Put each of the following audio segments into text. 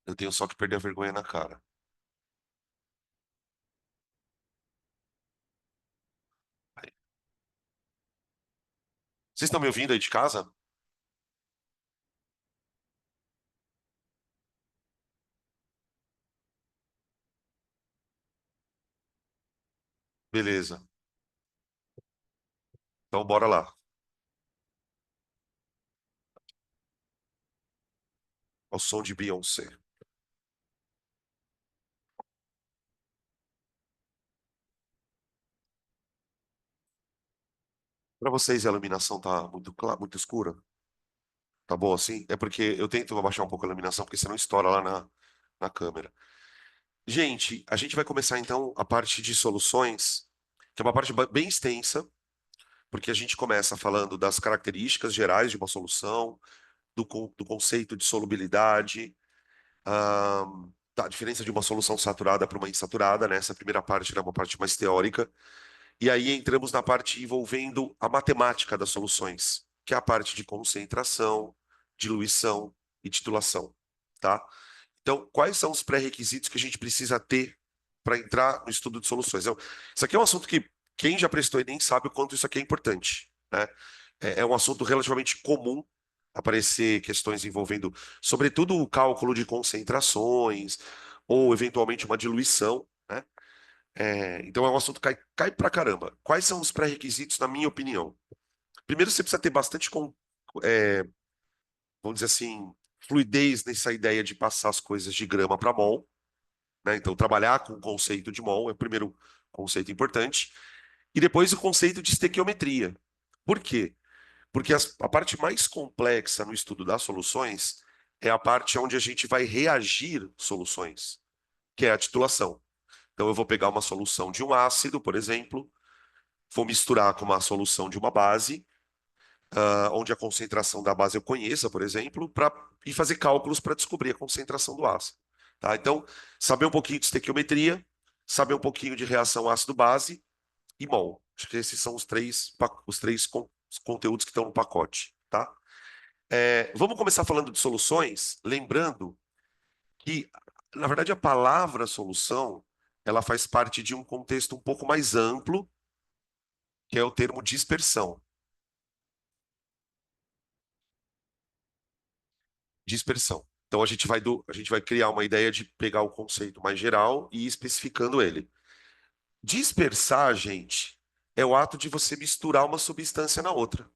Eu tenho só que perder a vergonha na cara. Aí. Vocês estão me ouvindo aí de casa? Beleza. Então bora lá. Ao som de Beyoncé. Para vocês a iluminação tá muito clara, muito escura? Tá bom assim? É porque eu tento abaixar um pouco a iluminação, porque senão estoura lá na câmera. Gente, a gente vai começar então a parte de soluções, que é uma parte bem extensa, porque a gente começa falando das características gerais de uma solução, do conceito de solubilidade, da diferença de uma solução saturada para uma insaturada, né? Essa primeira parte é uma parte mais teórica. E aí entramos na parte envolvendo a matemática das soluções, que é a parte de concentração, diluição e titulação, tá? Então, quais são os pré-requisitos que a gente precisa ter para entrar no estudo de soluções? Isso aqui é um assunto que quem já prestou Enem sabe o quanto isso aqui é importante, né? É um assunto relativamente comum aparecer questões envolvendo, sobretudo, o cálculo de concentrações ou, eventualmente, uma diluição, né? Então, é um assunto que cai pra caramba. Quais são os pré-requisitos, na minha opinião? Primeiro, você precisa ter bastante, é, vamos dizer assim, fluidez nessa ideia de passar as coisas de grama para mol, né? Então, trabalhar com o conceito de mol é o primeiro conceito importante. E depois o conceito de estequiometria. Por quê? Porque a parte mais complexa no estudo das soluções é a parte onde a gente vai reagir soluções, que é a titulação. Então, eu vou pegar uma solução de um ácido, por exemplo, vou misturar com uma solução de uma base, onde a concentração da base eu conheça, por exemplo, e fazer cálculos para descobrir a concentração do ácido. Tá? Então, saber um pouquinho de estequiometria, saber um pouquinho de reação ácido-base e mol. Acho que esses são os conteúdos que estão no pacote. Tá? Vamos começar falando de soluções, lembrando que, na verdade, a palavra solução ela faz parte de um contexto um pouco mais amplo, que é o termo dispersão. Dispersão. Então a gente vai criar uma ideia de pegar o conceito mais geral e ir especificando ele. Dispersar, gente, é o ato de você misturar uma substância na outra.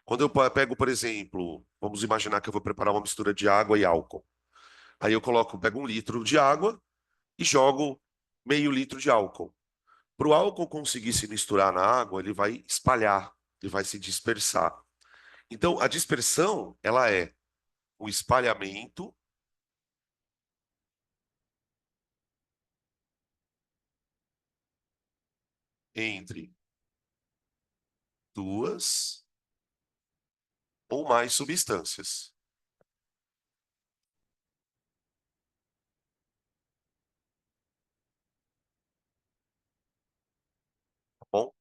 Quando eu pego, por exemplo, vamos imaginar que eu vou preparar uma mistura de água e álcool. Aí pego 1 litro de água e jogo meio litro de álcool. Para o álcool conseguir se misturar na água, ele vai espalhar, ele vai se dispersar. Então, a dispersão, ela é o espalhamento entre duas ou mais substâncias. Tá bom?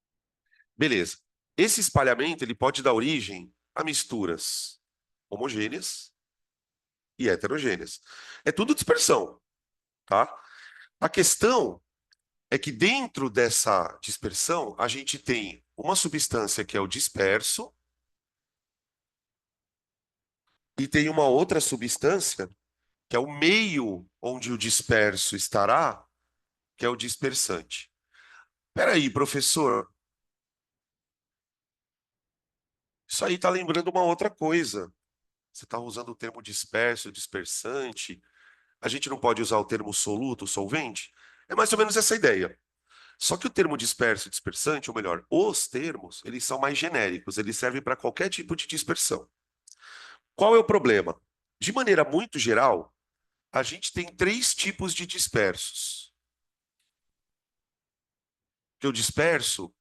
Beleza. Esse espalhamento ele pode dar origem a misturas homogêneas e heterogêneas. É tudo dispersão, tá? A questão é que dentro dessa dispersão a gente tem uma substância que é o disperso e tem uma outra substância que é o meio onde o disperso estará, que é o dispersante. Peraí, professor, isso aí está lembrando uma outra coisa. Você está usando o termo disperso, dispersante. A gente não pode usar o termo soluto, solvente? É mais ou menos essa ideia. Só que o termo disperso e dispersante, ou melhor, os termos, eles são mais genéricos, eles servem para qualquer tipo de dispersão. Qual é o problema? De maneira muito geral, a gente tem 3 tipos de dispersos. Que o disperso,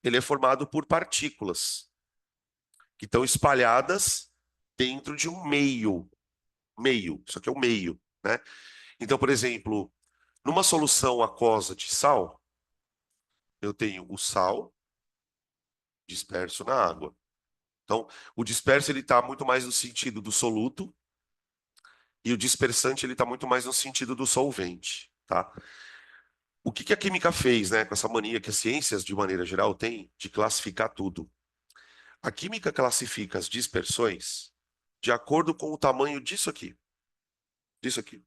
ele é formado por partículas que estão espalhadas dentro de um meio. Isso aqui é o meio, né? Então, por exemplo, numa solução aquosa de sal, eu tenho o sal disperso na água. Então, o disperso ele está muito mais no sentido do soluto E o dispersante ele está muito mais no sentido do solvente, tá? O que que a química fez, né, com essa mania que as ciências, de maneira geral, têm de classificar tudo? A química classifica as dispersões de acordo com o tamanho disso aqui, disso aqui.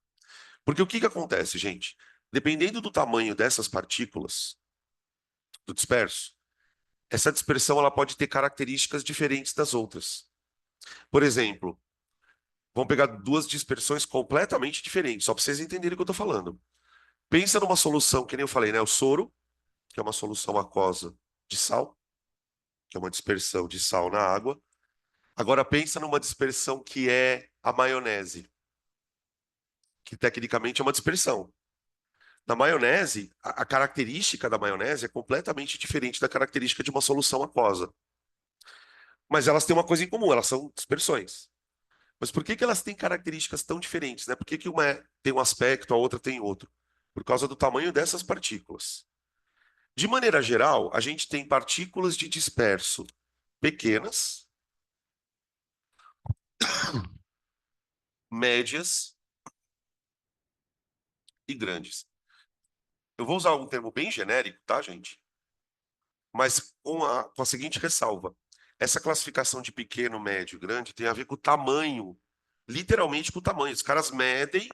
Porque o que que acontece, gente? Dependendo do tamanho dessas partículas, do disperso, essa dispersão ela pode ter características diferentes das outras. Por exemplo, vamos pegar duas dispersões completamente diferentes, só para vocês entenderem o que eu estou falando. Pensa numa solução, que nem eu falei, né? O soro, que é uma solução aquosa de sal, que é uma dispersão de sal na água. Agora pensa numa dispersão que é a maionese, que tecnicamente é uma dispersão. Na maionese, a característica da maionese é completamente diferente da característica de uma solução aquosa. Mas elas têm uma coisa em comum, elas são dispersões. Mas por que que elas têm características tão diferentes, né? Por que que uma tem um aspecto, a outra tem outro? Por causa do tamanho dessas partículas. De maneira geral, a gente tem partículas de disperso pequenas, médias e grandes. Eu vou usar um termo bem genérico, tá, gente? Mas com a seguinte ressalva: essa classificação de pequeno, médio e grande tem a ver com o tamanho, literalmente com o tamanho. Os caras medem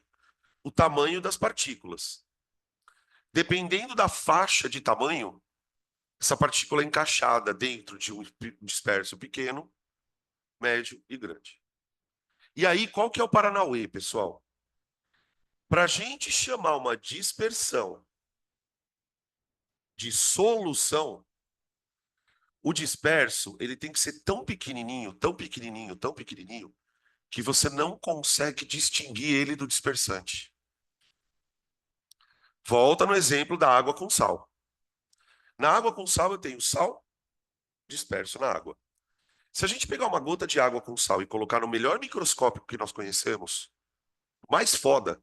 o tamanho das partículas. Dependendo da faixa de tamanho, essa partícula é encaixada dentro de um disperso pequeno, médio e grande. E aí, qual que é o Paranauê, pessoal? Para a gente chamar uma dispersão de solução, o disperso ele tem que ser tão pequenininho, tão pequenininho, tão pequenininho, que você não consegue distinguir ele do dispersante. Volta no exemplo da água com sal. Na água com sal eu tenho sal disperso na água. Se a gente pegar uma gota de água com sal e colocar no melhor microscópio que nós conhecemos, mais foda,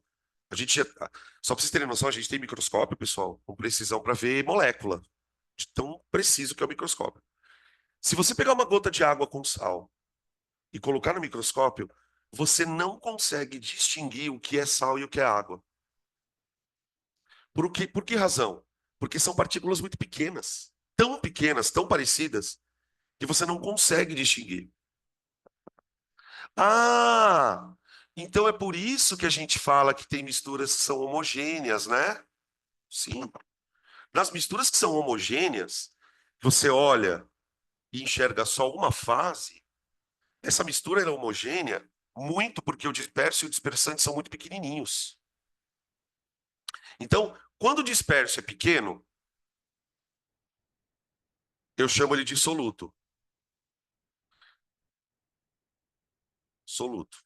a gente só para vocês terem noção, a gente tem microscópio, pessoal, com precisão para ver molécula, de tão preciso que é o microscópio. Se você pegar uma gota de água com sal e colocar no microscópio, você não consegue distinguir o que é sal e o que é água. Por que razão? Porque são partículas muito pequenas, tão parecidas, que você não consegue distinguir. Ah, então é por isso que a gente fala que tem misturas que são homogêneas, né? Sim. Nas misturas que são homogêneas, você olha e enxerga só uma fase, essa mistura é homogênea muito porque o disperso e o dispersante são muito pequenininhos. Então, quando o disperso é pequeno, eu chamo ele de soluto. Soluto,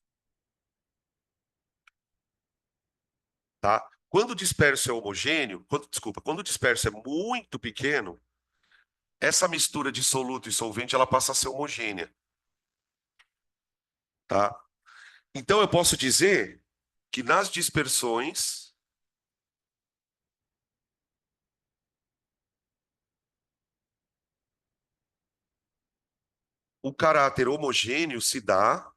tá? Quando o disperso é homogêneo, quando o disperso é muito pequeno, essa mistura de soluto e solvente ela passa a ser homogênea, tá? Então eu posso dizer que nas dispersões o caráter homogêneo se dá,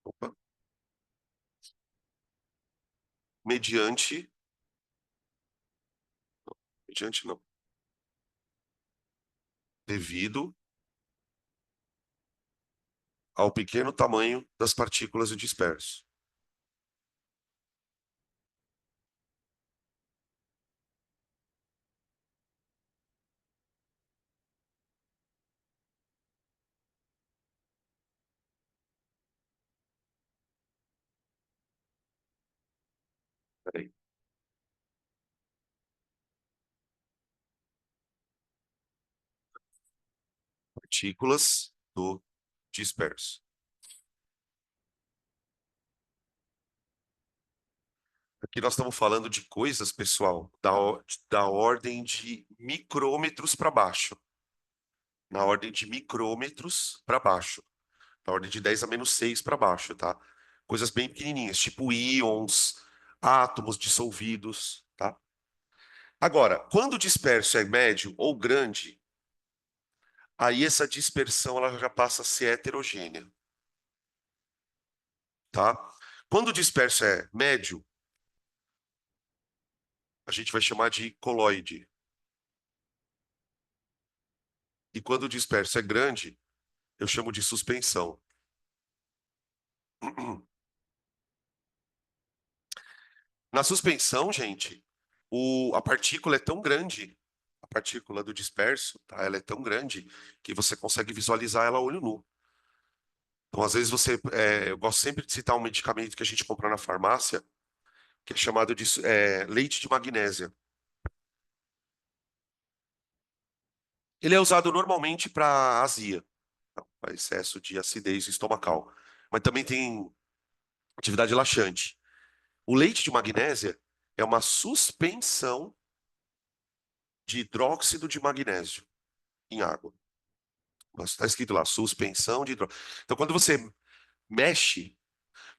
opa, mediante, mediante não, devido ao pequeno tamanho das partículas do disperso. Peraí. Partículas do disperso. Aqui nós estamos falando de coisas, pessoal, da ordem de micrômetros para baixo. Na ordem de micrômetros para baixo. Na ordem de 10 a menos 6 para baixo, tá? Coisas bem pequenininhas, tipo íons, átomos dissolvidos, tá? Agora, quando o disperso é médio ou grande, aí essa dispersão ela já passa a ser heterogênea, tá? Quando o disperso é médio, a gente vai chamar de coloide. E quando o disperso é grande, eu chamo de suspensão. Na suspensão, gente, a partícula é tão grande, a partícula do disperso, tá? Ela é tão grande que você consegue visualizar ela a olho nu. Então, às vezes eu gosto sempre de citar um medicamento que a gente compra na farmácia, que é chamado de leite de magnésia. Ele é usado normalmente para azia, para excesso de acidez estomacal, mas também tem atividade laxante. O leite de magnésia é uma suspensão de hidróxido de magnésio em água. Está escrito lá, suspensão de hidróxido. Então, quando você mexe,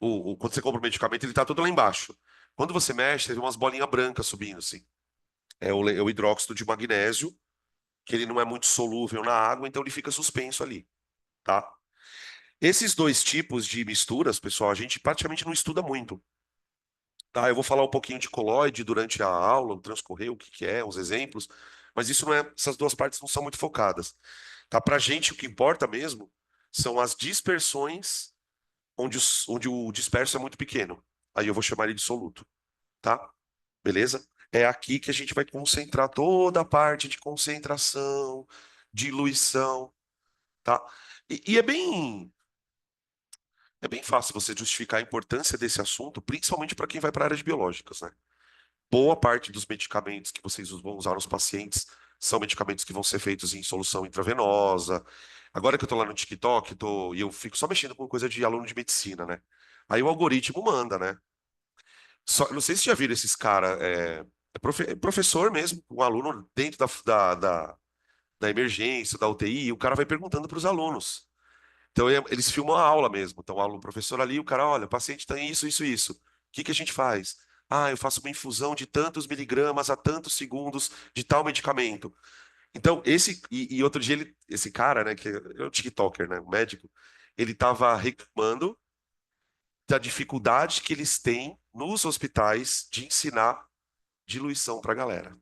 quando você compra o medicamento, ele está todo lá embaixo. Quando você mexe, tem umas bolinhas brancas subindo, assim. É o hidróxido de magnésio, que ele não é muito solúvel na água, então ele fica suspenso ali, tá? Esses dois tipos de misturas, pessoal, a gente praticamente não estuda muito, tá? Eu vou falar um pouquinho de colloide durante a aula, no transcorrer, o que que é, os exemplos, mas isso não é, essas duas partes não são muito focadas, tá? Pra gente, o que importa mesmo são as dispersões onde o disperso é muito pequeno. Aí eu vou chamar ele de soluto, tá? Beleza? É aqui que a gente vai concentrar toda a parte de concentração, diluição, tá? E é bem fácil você justificar a importância desse assunto, principalmente para quem vai para a área de biológicas, né? Boa parte dos medicamentos que vocês vão usar nos pacientes são medicamentos que vão ser feitos em solução intravenosa. Agora que eu tô lá no TikTok, e eu fico só mexendo com coisa de aluno de medicina, né? Aí o algoritmo manda, né? Não sei se já viram esses caras, é professor mesmo, um aluno dentro da emergência, da UTI, e o cara vai perguntando para os alunos. Então, eles filmam a aula mesmo. Então, o aluno, o professor ali, o cara, olha, o paciente tem isso, isso, isso. O que que a gente faz? Ah, eu faço uma infusão de tantos miligramas a tantos segundos de tal medicamento. Então, e outro dia, esse cara, né, que é o TikToker, né, o médico, ele estava reclamando da dificuldade que eles têm nos hospitais de ensinar diluição para a galera.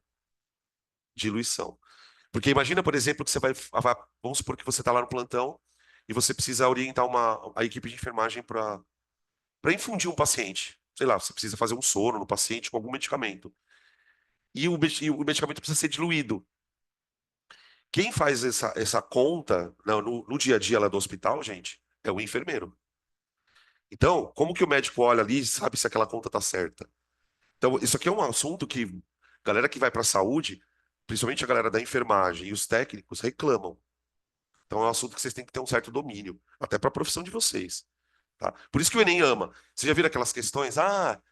Diluição. Porque imagina, por exemplo, que vamos supor que você está lá no plantão e você precisa orientar a equipe de enfermagem para infundir um paciente. Sei lá, você precisa fazer um soro no paciente com algum medicamento. E o medicamento precisa ser diluído. Quem faz essa conta no dia a dia lá do hospital, gente, é o enfermeiro. Então, como que o médico olha ali e sabe se aquela conta está certa? Então, isso aqui é um assunto que galera que vai para a saúde, principalmente a galera da enfermagem e os técnicos, reclamam. Então, é um assunto que vocês têm que ter um certo domínio, até para a profissão de vocês, tá? Por isso que o Enem ama. Você já viram aquelas questões? Ah,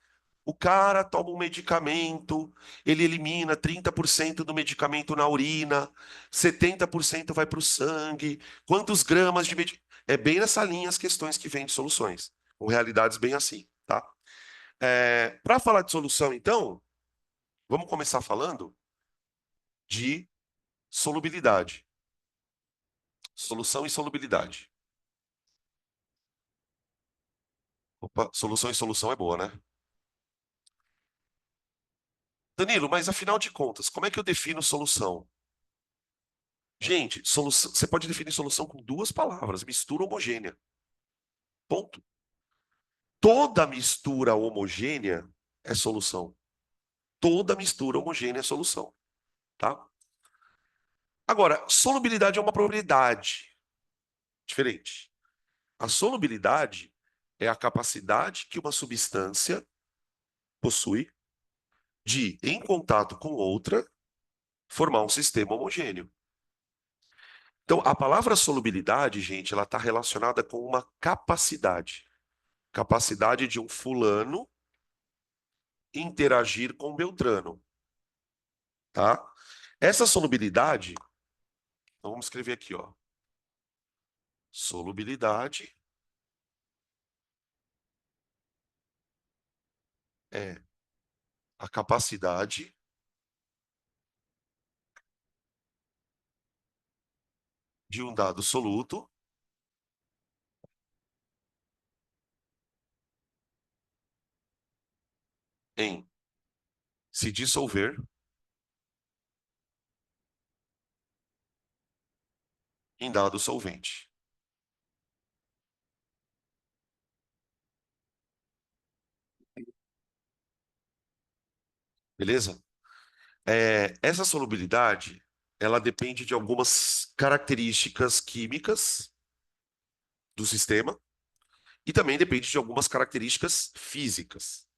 o cara toma um medicamento, ele elimina 30% do medicamento na urina, 70% vai para o sangue, quantos gramas de medicamento? É bem nessa linha as questões que vêm de soluções, com realidades bem assim, tá? Para falar de solução, então, vamos começar falando de solubilidade. Solução e solubilidade. Opa, solução e solução é boa, né? Danilo, mas afinal de contas, como é que eu defino solução? Gente, você pode definir solução com duas palavras: mistura homogênea. Ponto. Toda mistura homogênea é solução. Toda mistura homogênea é solução, tá? Agora, solubilidade é uma propriedade diferente. A solubilidade é a capacidade que uma substância possui de, em contato com outra, formar um sistema homogêneo. Então, a palavra solubilidade, gente, ela está relacionada com uma capacidade. Capacidade de um fulano interagir com Beltrano, tá? Essa solubilidade, então vamos escrever aqui, ó. Solubilidade é a capacidade de um dado soluto em se dissolver em dado solvente. Beleza? Essa solubilidade, ela depende de algumas características químicas do sistema e também depende de algumas características físicas.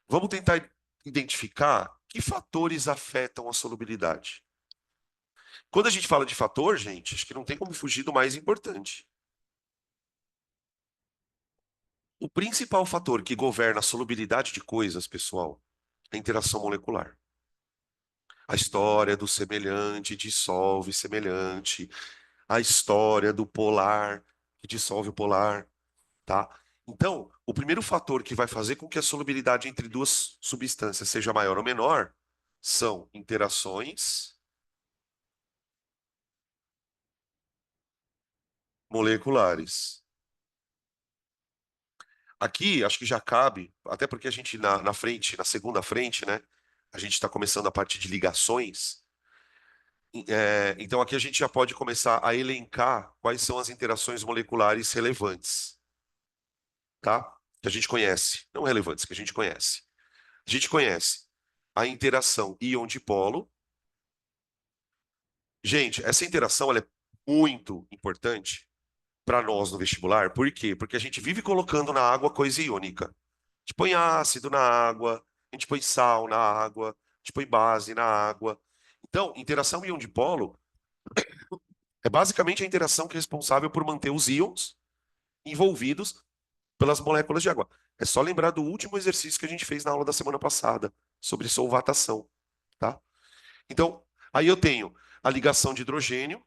Vamos tentar identificar que fatores afetam a solubilidade. Quando a gente fala de fator, gente, acho que não tem como fugir do mais importante. O principal fator que governa a solubilidade de coisas, pessoal, é a interação molecular. A história do semelhante dissolve semelhante, a história do polar que dissolve o polar, tá? Então, o primeiro fator que vai fazer com que a solubilidade entre duas substâncias seja maior ou menor são interações moleculares. Aqui, acho que já cabe, até porque a gente na frente, na segunda frente, né? A gente está começando a parte de ligações. Então, aqui a gente já pode começar a elencar quais são as interações moleculares relevantes, tá? Que a gente conhece. Não relevantes, que a gente conhece. A gente conhece a interação íon-dipolo. Gente, essa interação ela é muito importante para nós no vestibular. Por quê? Porque a gente vive colocando na água coisa iônica. A gente põe ácido na água, a gente põe sal na água, a gente põe base na água. Então, interação íon-dipolo é basicamente a interação que é responsável por manter os íons envolvidos pelas moléculas de água. É só lembrar do último exercício que a gente fez na aula da semana passada, sobre solvatação, tá? Então, aí eu tenho a ligação de hidrogênio,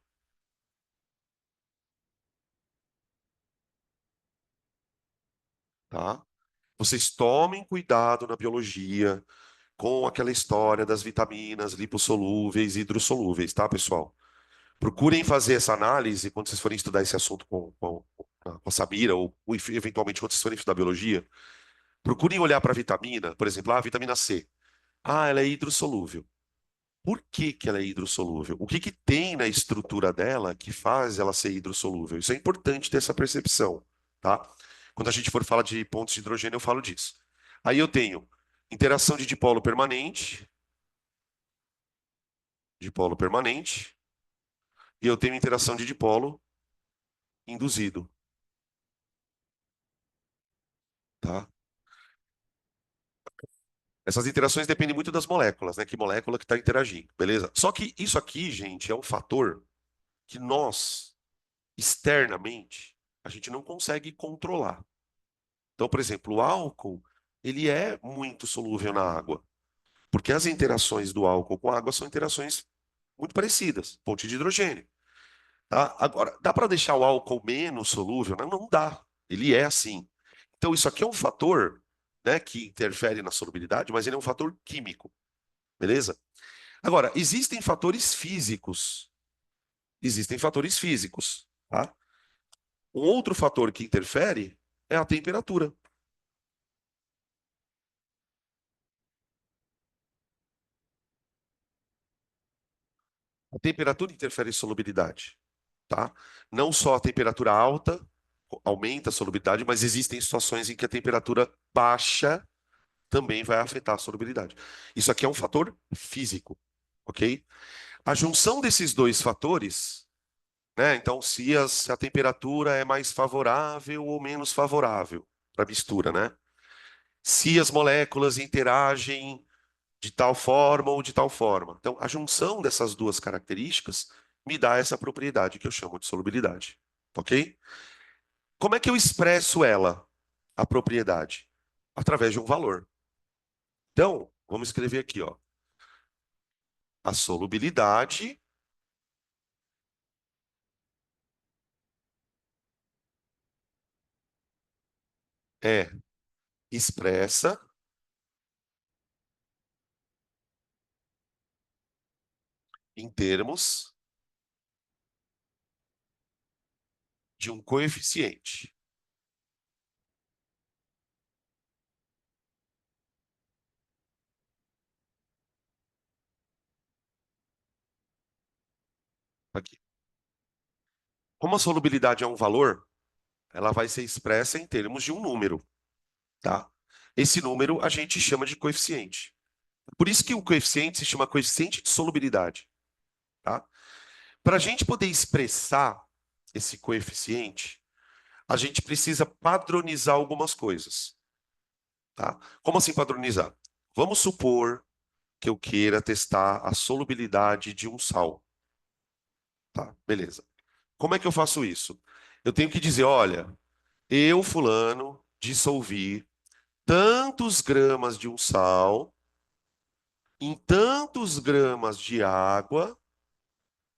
tá? Vocês tomem cuidado na biologia com aquela história das vitaminas lipossolúveis e hidrossolúveis, tá, pessoal? Procurem fazer essa análise quando vocês forem estudar esse assunto com a Samira ou eventualmente quando vocês forem estudar biologia. Procurem olhar para a vitamina, por exemplo, a vitamina C. Ah, ela é hidrossolúvel. Por que que ela é hidrossolúvel? O que que tem na estrutura dela que faz ela ser hidrossolúvel? Isso é importante ter essa percepção, tá? Quando a gente for falar de pontos de hidrogênio, eu falo disso. Aí eu tenho interação de dipolo permanente, e eu tenho interação de dipolo induzido, tá? Essas interações dependem muito das moléculas, né? Que molécula que está interagindo, beleza? Só que isso aqui, gente, é um fator que nós, externamente, a gente não consegue controlar. Então, por exemplo, o álcool, ele é muito solúvel na água, porque as interações do álcool com a água são interações muito parecidas, ponte de hidrogênio, tá? Agora, dá para deixar o álcool menos solúvel? Não, não dá. Ele é assim. Então, isso aqui é um fator, né, que interfere na solubilidade, mas ele é um fator químico, beleza? Agora, existem fatores físicos. Existem fatores físicos, tá? Um outro fator que interfere é a temperatura. A temperatura interfere em solubilidade, tá? Não só a temperatura alta aumenta a solubilidade, mas existem situações em que a temperatura baixa também vai afetar a solubilidade. Isso aqui é um fator físico, ok? A junção desses dois fatores, né? Então, se a temperatura é mais favorável ou menos favorável para a mistura, né? Se as moléculas interagem de tal forma ou de tal forma. Então, a junção dessas duas características me dá essa propriedade que eu chamo de solubilidade, ok? Como é que eu expresso ela, a propriedade? Através de um valor. Então, vamos escrever aqui, ó. A solubilidade é expressa em termos de um coeficiente. Aqui. Como a solubilidade é um valor, ela vai ser expressa em termos de um número, tá? Esse número a gente chama de coeficiente. Por isso que o coeficiente se chama coeficiente de solubilidade, tá? Para a gente poder expressar esse coeficiente, a gente precisa padronizar algumas coisas, tá? Como assim padronizar? Vamos supor que eu queira testar a solubilidade de um sal, tá? Beleza. Como é que eu faço isso? Eu tenho que dizer, olha, eu, fulano, dissolvi tantos gramas de um sal em tantos gramas de água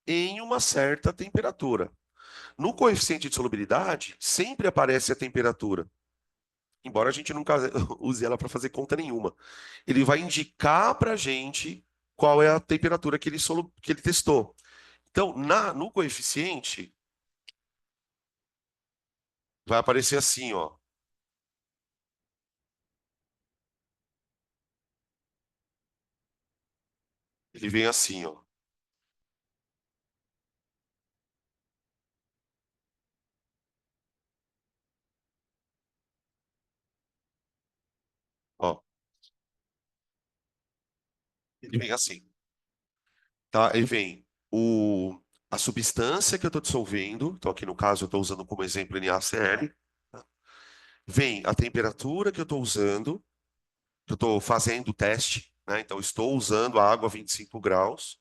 em uma certa temperatura. No coeficiente de solubilidade, sempre aparece a temperatura, embora a gente nunca use ela para fazer conta nenhuma. Ele vai indicar para a gente qual é a temperatura que ele testou. Então, no coeficiente, vai aparecer assim, ó. Ele vem assim, ó. Ó, ele vem assim, tá? Ele vem a substância que eu estou dissolvendo, então aqui no caso eu estou usando como exemplo NaCl, tá? Vem a temperatura que eu estou usando, que eu estou fazendo o teste, né? Então estou usando a água a 25 graus,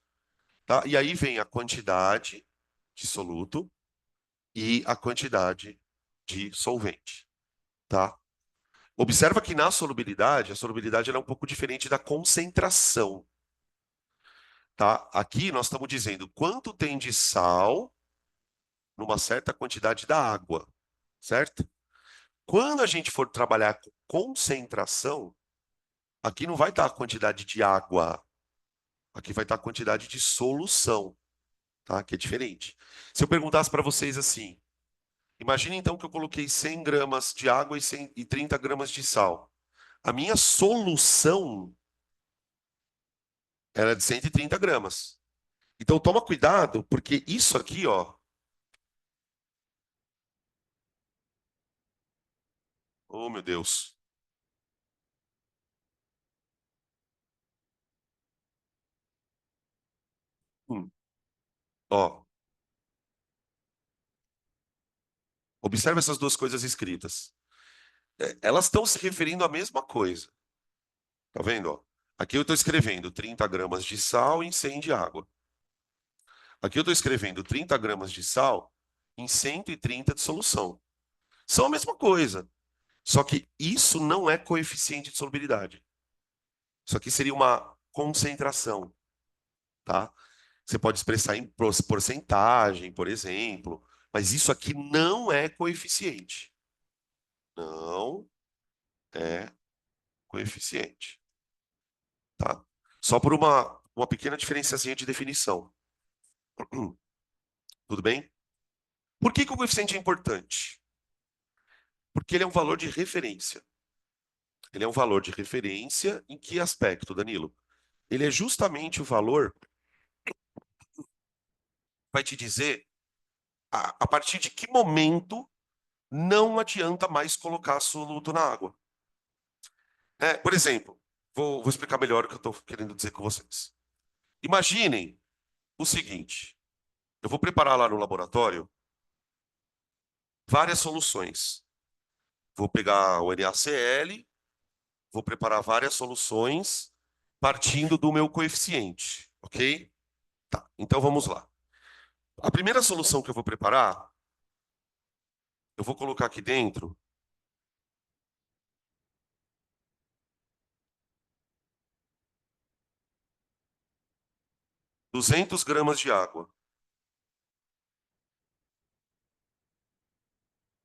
tá? E aí vem a quantidade de soluto e a quantidade de solvente, tá? Observa que na solubilidade, a solubilidade ela é um pouco diferente da concentração, tá? Aqui nós estamos dizendo quanto tem de sal numa certa quantidade da água, certo? Quando a gente for trabalhar com concentração, aqui não vai estar a quantidade de água, aqui vai estar a quantidade de solução, tá? Que é diferente. Se eu perguntasse para vocês assim, imagine então que eu coloquei 100 gramas de água e 30 gramas de sal. A minha solução era de 130 gramas. Então toma cuidado, porque isso aqui, ó, oh meu Deus. Hum, ó, observe essas duas coisas escritas. Elas estão se referindo à mesma coisa. Tá vendo? Ó? Aqui eu estou escrevendo 30 gramas de sal em 100 de água. Aqui eu estou escrevendo 30 gramas de sal em 130 de solução. São a mesma coisa. Só que isso não é coeficiente de solubilidade. Isso aqui seria uma concentração, tá? Você pode expressar em porcentagem, por exemplo, mas isso aqui não é coeficiente. Não é coeficiente, tá? Só por uma pequena diferenciazinha de definição. Tudo bem? Por que que o coeficiente é importante? Porque ele é um valor de referência. Ele é um valor de referência em que aspecto, Danilo? Ele é justamente o valor que vai te dizer a partir de que momento não adianta mais colocar soluto na água. Por exemplo, vou explicar melhor o que eu estou querendo dizer com vocês. Imaginem o seguinte: eu vou preparar lá no laboratório várias soluções. Vou pegar o NaCl, vou preparar várias soluções partindo do meu coeficiente, ok? Tá, então vamos lá. A primeira solução que eu vou preparar, eu vou colocar aqui dentro 200 gramas de água.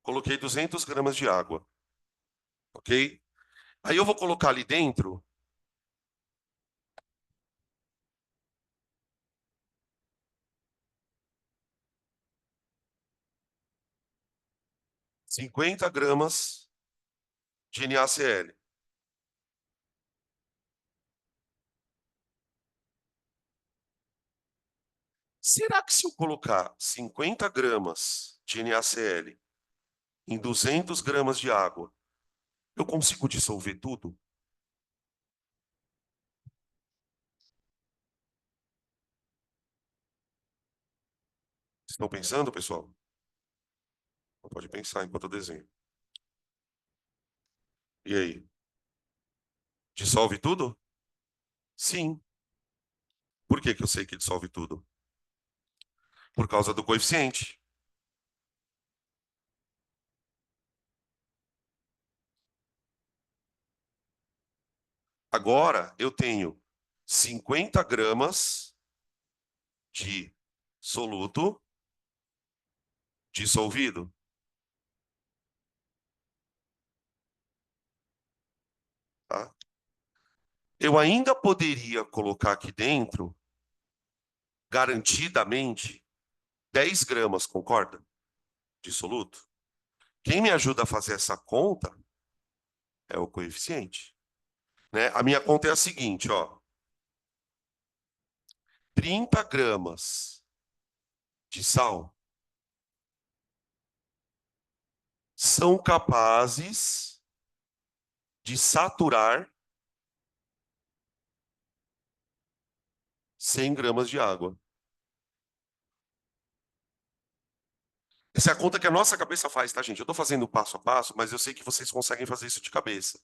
Coloquei 200 gramas de água, ok? Aí eu vou colocar ali dentro 50 gramas de NaCl. Será que se eu colocar 50 gramas de NaCl em 200 gramas de água, eu consigo dissolver tudo? Estão pensando, pessoal? Não pode pensar enquanto eu desenho. E aí? Dissolve tudo? Sim. Por que que eu sei que dissolve tudo? Por causa do coeficiente. Agora eu tenho 50 gramas de soluto dissolvido, tá? Eu ainda poderia colocar aqui dentro, garantidamente, 10 gramas, concorda? De soluto. Quem me ajuda a fazer essa conta é o coeficiente, né? A minha conta é a seguinte, ó. 30 gramas de sal são capazes de saturar 100 gramas de água. Essa é a conta que a nossa cabeça faz, tá, gente? Eu estou fazendo passo a passo, mas eu sei que vocês conseguem fazer isso de cabeça.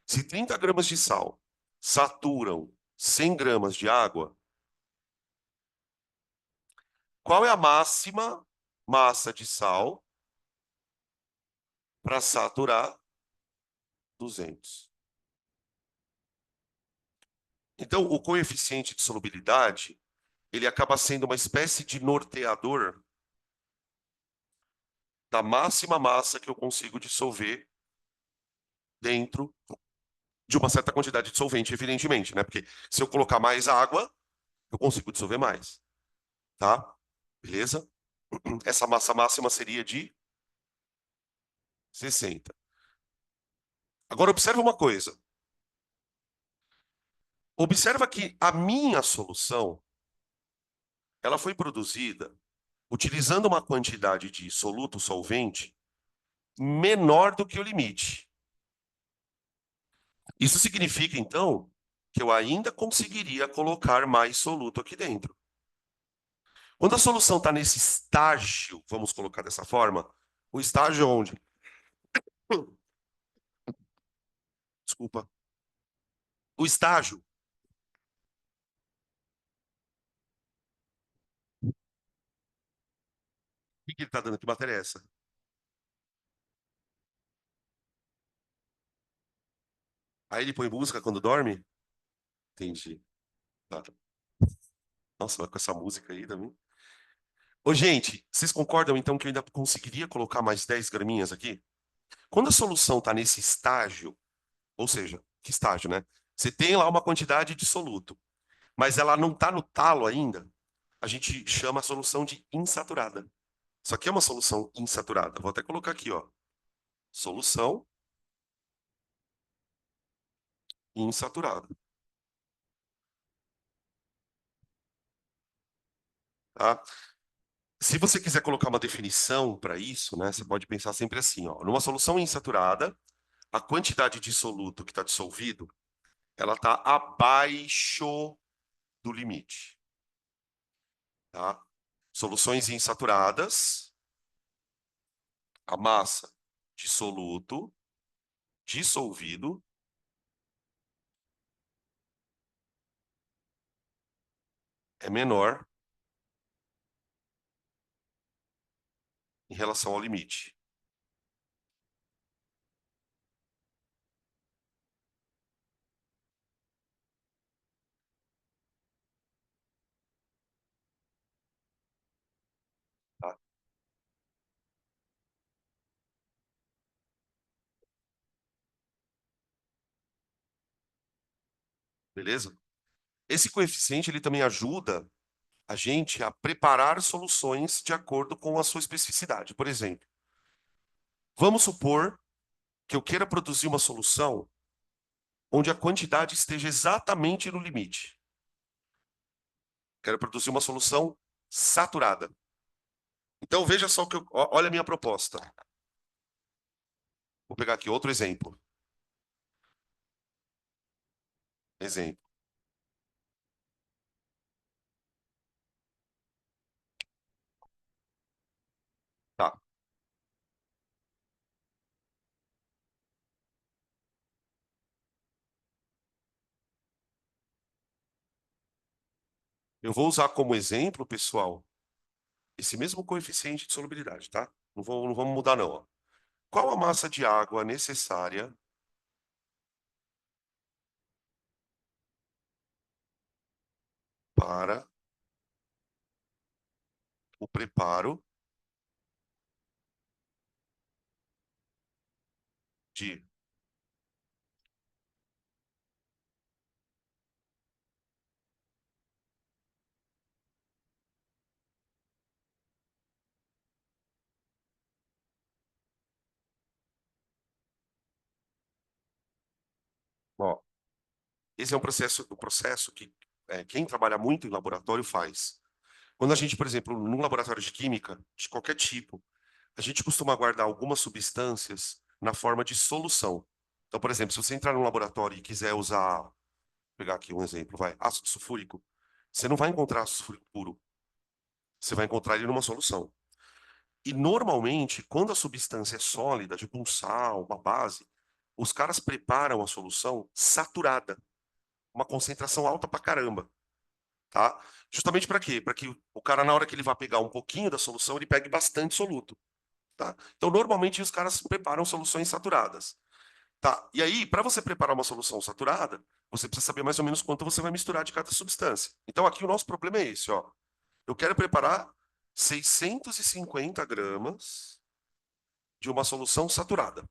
Se 30 gramas de sal saturam 100 gramas de água, qual é a máxima massa de sal para saturar 200? Então, o coeficiente de solubilidade, ele acaba sendo uma espécie de norteador da máxima massa que eu consigo dissolver dentro de uma certa quantidade de solvente, evidentemente, né? Porque se eu colocar mais água, eu consigo dissolver mais, tá? Beleza? Essa massa máxima seria de 60. Agora observa uma coisa. Observa que a minha solução, ela foi produzida utilizando uma quantidade de soluto solvente menor do que o limite. Isso significa, então, que eu ainda conseguiria colocar mais soluto aqui dentro. Quando a solução está nesse estágio, vamos colocar dessa forma, o estágio onde? Desculpa. O estágio. O que que ele está dando? Que matéria é essa? Aí ele põe música quando dorme? Entendi. Tá. Nossa, com essa música aí também. Ô, gente, vocês concordam então que eu ainda conseguiria colocar mais 10 graminhas aqui? Quando a solução está nesse estágio, ou seja, que estágio, né? Você tem lá uma quantidade de soluto, mas ela não está no talo ainda. A gente chama a solução de insaturada. Isso aqui é uma solução insaturada. Vou até colocar aqui, ó. Solução insaturada, tá? Se você quiser colocar uma definição para isso, né, você pode pensar sempre assim, ó. Numa solução insaturada, a quantidade de soluto que está dissolvido, ela está abaixo do limite, tá? Soluções insaturadas, a massa de soluto dissolvido é menor em relação ao limite, tá? Beleza? Esse coeficiente ele também ajuda a gente a preparar soluções de acordo com a sua especificidade. Por exemplo, Vamos supor que eu queira produzir uma solução onde a quantidade esteja exatamente no limite. Quero produzir uma solução saturada. Então veja só que olha a minha proposta. Vou pegar aqui outro exemplo. Exemplo. Tá. Eu vou usar como exemplo, pessoal, esse mesmo coeficiente de solubilidade, tá? Não vamos mudar, não. Ó. Qual a massa de água necessária para o preparo de. Ó, esse é um processo que quem trabalha muito em laboratório faz. Quando a gente, por exemplo, num laboratório de química, de qualquer tipo, a gente costuma guardar algumas substâncias na forma de solução. Então, por exemplo, se você entrar num laboratório e quiser usar, vou pegar aqui um exemplo, vai, ácido sulfúrico, você não vai encontrar ácido sulfúrico puro, você vai encontrar ele numa solução. E normalmente, quando a substância é sólida, tipo um sal, uma base, os caras preparam a solução saturada, uma concentração alta pra caramba, tá? Justamente para quê? Para que o cara, na hora que ele vai pegar um pouquinho da solução, ele pegue bastante soluto, tá? Então, normalmente, os caras preparam soluções saturadas, tá? E aí, para você preparar uma solução saturada, você precisa saber mais ou menos quanto você vai misturar de cada substância. Então, aqui o nosso problema é esse, ó. Eu quero preparar 650 gramas de uma solução saturada.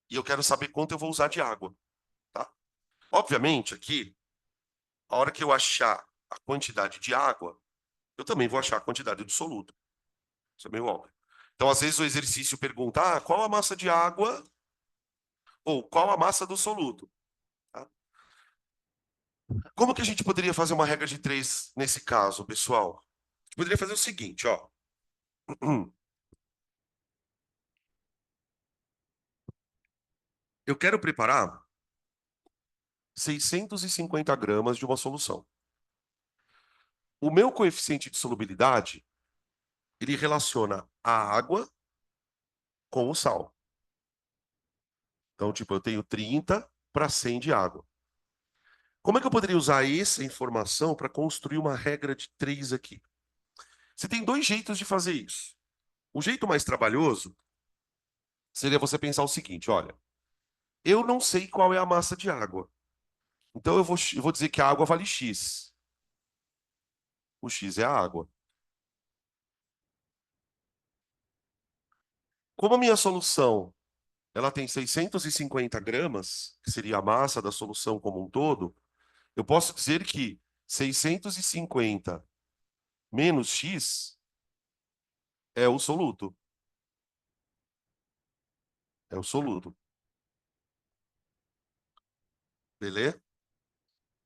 E eu quero saber quanto eu vou usar de água, tá? Obviamente, aqui, a hora que eu achar a quantidade de água, eu também vou achar a quantidade do soluto. Isso é meio óbvio. Então, às vezes, o exercício pergunta, qual a massa de água ou qual a massa do soluto? Tá? Como que a gente poderia fazer uma regra de três nesse caso, pessoal? A gente poderia fazer o seguinte, ó. Eu quero preparar 650 gramas de uma solução. O meu coeficiente de solubilidade, ele relaciona a água com o sal. Então, tipo, eu tenho 30 para 100 de água. Como é que eu poderia usar essa informação para construir uma regra de três aqui? Você tem dois jeitos de fazer isso. O jeito mais trabalhoso seria você pensar o seguinte: olha, eu não sei qual é a massa de água. Então eu vou dizer que a água vale X. O X é a água. Como a minha solução ela tem 650 gramas, que seria a massa da solução como um todo, eu posso dizer que 650 menos X é o soluto. É o soluto. Beleza?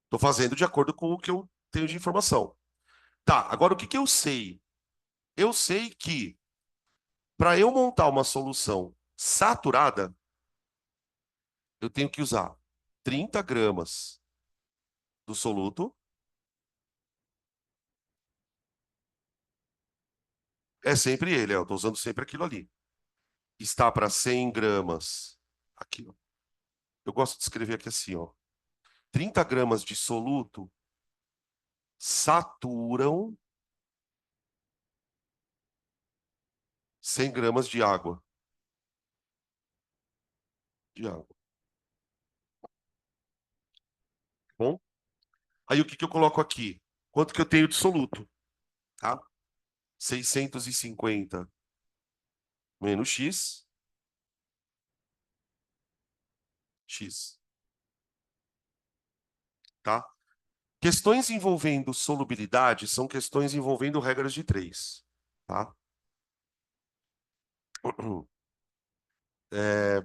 Estou fazendo de acordo com o que eu tenho de informação. Tá, agora o que que eu sei? Eu sei que para eu montar uma solução saturada, eu tenho que usar 30 gramas do soluto. É sempre ele, eu estou usando sempre aquilo ali. Está para 100 gramas. Aqui, ó. Eu gosto de escrever aqui assim, ó. 30 gramas de soluto saturam 100 gramas de água. De água. Bom? Aí o que que eu coloco aqui? Quanto que eu tenho de soluto? Tá? 650 menos X, X, tá? Questões envolvendo solubilidade são questões envolvendo regras de três, tá?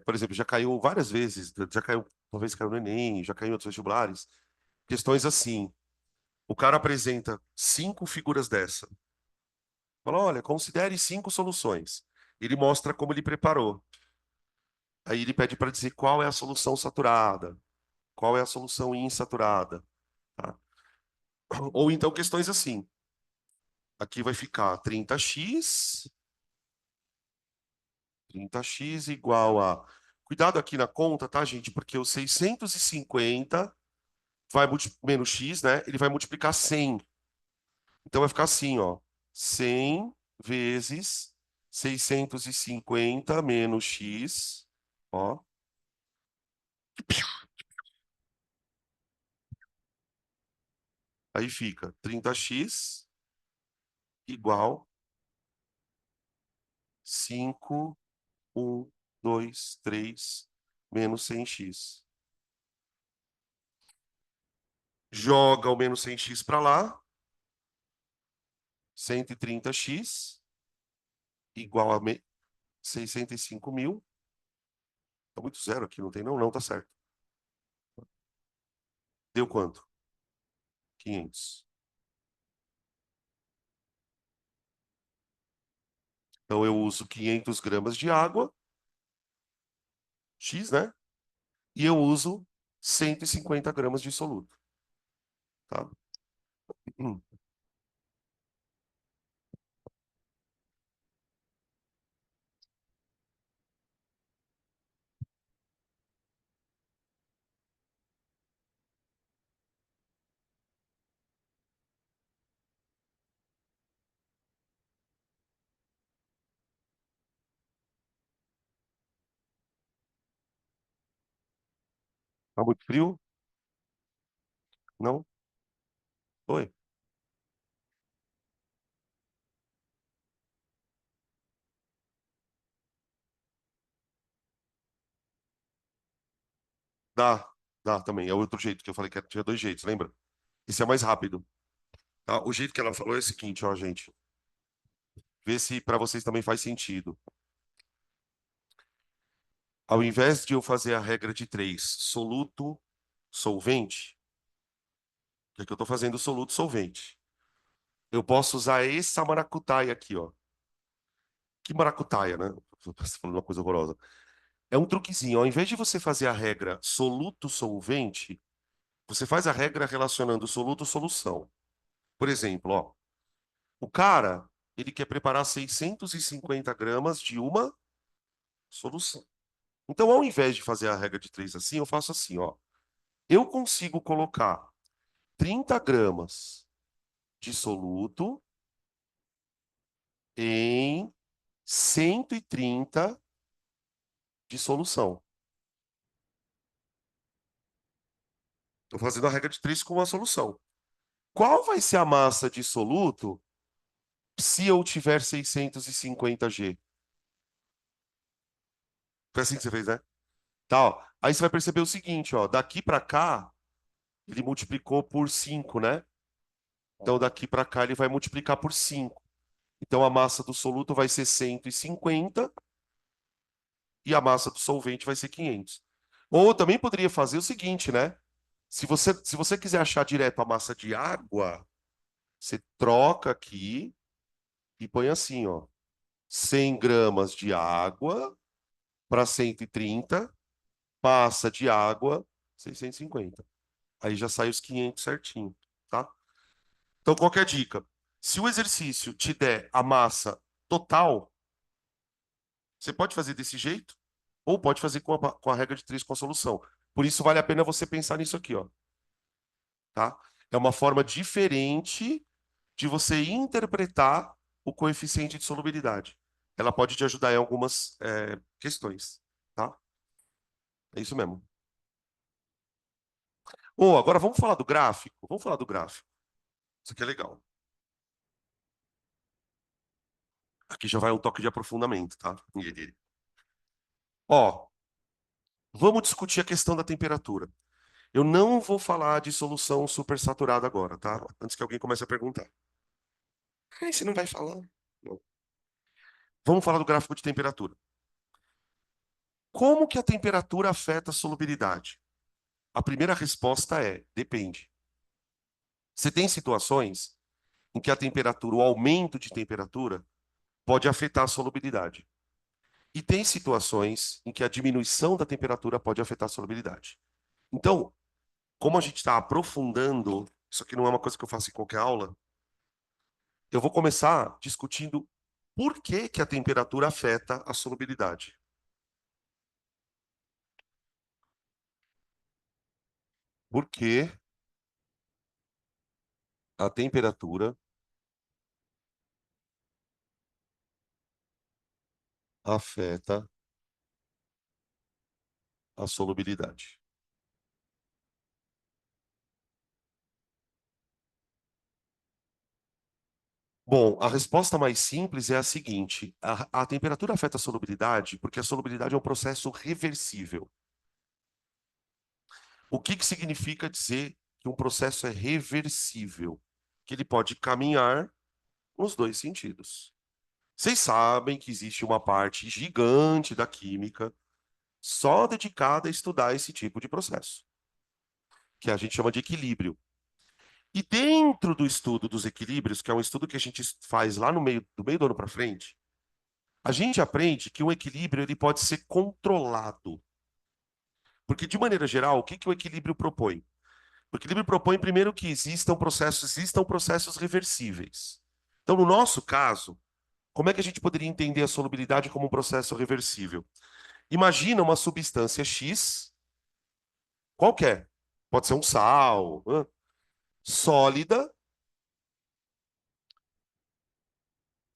Por exemplo, já caiu várias vezes, já caiu, uma vez caiu no Enem, já caiu em outros vestibulares, questões assim. O cara apresenta cinco figuras dessa. Fala, olha, considere cinco soluções. Ele mostra como ele preparou. Aí ele pede para dizer qual é a solução saturada, qual é a solução insaturada, tá? Ou então questões assim. Aqui vai ficar 30x igual a. Cuidado aqui na conta, tá, gente? Porque o 650 menos x, né? Ele vai multiplicar 100. Então vai ficar assim, ó. 100 vezes 650 menos x, ó. Aí fica 30x igual 5, 1, 2, 3 menos 100x. Joga o menos 100x para lá, 130x igual a 605.000. Tá muito zero aqui, não tem não? Não, tá certo. Deu quanto? 500. Então eu uso 500 gramas de água, X, né? E eu uso 150 gramas de soluto, tá? Hum, Tá muito frio? Não? Oi? Dá, dá também. É outro jeito que eu falei que tinha dois jeitos, lembra? Esse é mais rápido, tá? O jeito que ela falou é o seguinte, ó, gente. Vê se para vocês também faz sentido. Ao invés de eu fazer a regra de três, soluto, solvente, que é que eu estou fazendo soluto, solvente. Eu posso usar essa maracutaia aqui, ó. Que maracutaia, né? Tô falando uma coisa horrorosa. É um truquezinho. Ao invés de você fazer a regra soluto, solvente, você faz a regra relacionando soluto, solução. Por exemplo, ó, o cara, ele quer preparar 650 gramas de uma solução. Então, ao invés de fazer a regra de três assim, eu faço assim, ó. Eu consigo colocar 30 gramas de soluto em 130 de solução. Estou fazendo a regra de três com uma solução. Qual vai ser a massa de soluto se eu tiver 650 G? Foi assim que você fez, né? Tá, ó. Aí você vai perceber o seguinte, ó. Daqui para cá, ele multiplicou por 5, né? Então, daqui para cá, ele vai multiplicar por 5. Então, a massa do soluto vai ser 150 e a massa do solvente vai ser 500. Ou também poderia fazer o seguinte, né? Se você quiser achar direto a massa de água, você troca aqui e põe assim, ó. 100 gramas de água para 130, massa de água 650. Aí já sai os 500 certinho, tá? Então, qualquer dica. Se o exercício te der a massa total, você pode fazer desse jeito ou pode fazer com a regra de três com a solução. Por isso, vale a pena você pensar nisso aqui, ó, tá? É uma forma diferente de você interpretar o coeficiente de solubilidade. Ela pode te ajudar em algumas questões, tá? É isso mesmo. Ou agora vamos falar do gráfico. Vamos falar do gráfico. Isso aqui é legal. Aqui já vai um toque de aprofundamento, tá? Ó, vamos discutir a questão da temperatura. Eu não vou falar de solução supersaturada agora, tá? Antes que alguém comece a perguntar. Você não vai falar? Não. Vamos falar do gráfico de temperatura. Como que a temperatura afeta a solubilidade? A primeira resposta é: depende. Você tem situações em que a temperatura, o aumento de temperatura, pode afetar a solubilidade. E tem situações em que a diminuição da temperatura pode afetar a solubilidade. Então, como a gente está aprofundando, isso aqui não é uma coisa que eu faço em qualquer aula, eu vou começar discutindo por que que a temperatura afeta a solubilidade. Por que a temperatura afeta a solubilidade? Bom, a resposta mais simples é a seguinte: a temperatura afeta a solubilidade porque a solubilidade é um processo reversível. O que que significa dizer que um processo é reversível? Que ele pode caminhar nos dois sentidos. Vocês sabem que existe uma parte gigante da química só dedicada a estudar esse tipo de processo, que a gente chama de equilíbrio. E dentro do estudo dos equilíbrios, que é um estudo que a gente faz lá no meio do meio do ano para frente, a gente aprende que um equilíbrio ele pode ser controlado. Porque, de maneira geral, o que que o equilíbrio propõe? O equilíbrio propõe, primeiro, que existam processos reversíveis. Então, no nosso caso, como é que a gente poderia entender a solubilidade como um processo reversível? Imagina uma substância X, qualquer, pode ser um sal, sólida,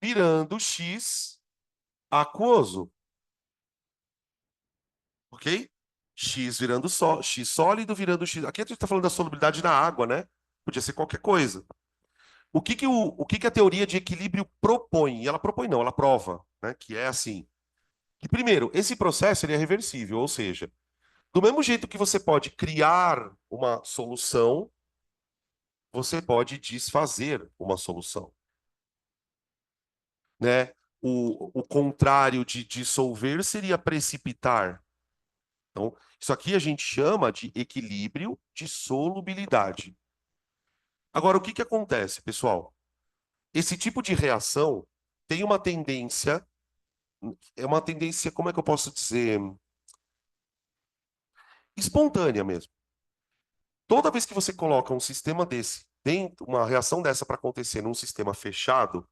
virando X aquoso, ok? X virando X sólido virando X. Aqui a gente está falando da solubilidade na água, né? Podia ser qualquer coisa. O que que a teoria de equilíbrio propõe? E ela propõe não, ela prova, né? Que é assim, que primeiro, esse processo ele é reversível, ou seja, do mesmo jeito que você pode criar uma solução, você pode desfazer uma solução, né? O contrário de dissolver seria precipitar. Então, isso aqui a gente chama de equilíbrio de solubilidade. Agora, o que que acontece, pessoal? Esse tipo de reação tem uma tendência, é uma tendência, como é que eu posso dizer? Espontânea mesmo. Toda vez que você coloca um sistema desse, dentro, uma reação dessa para acontecer num sistema fechado,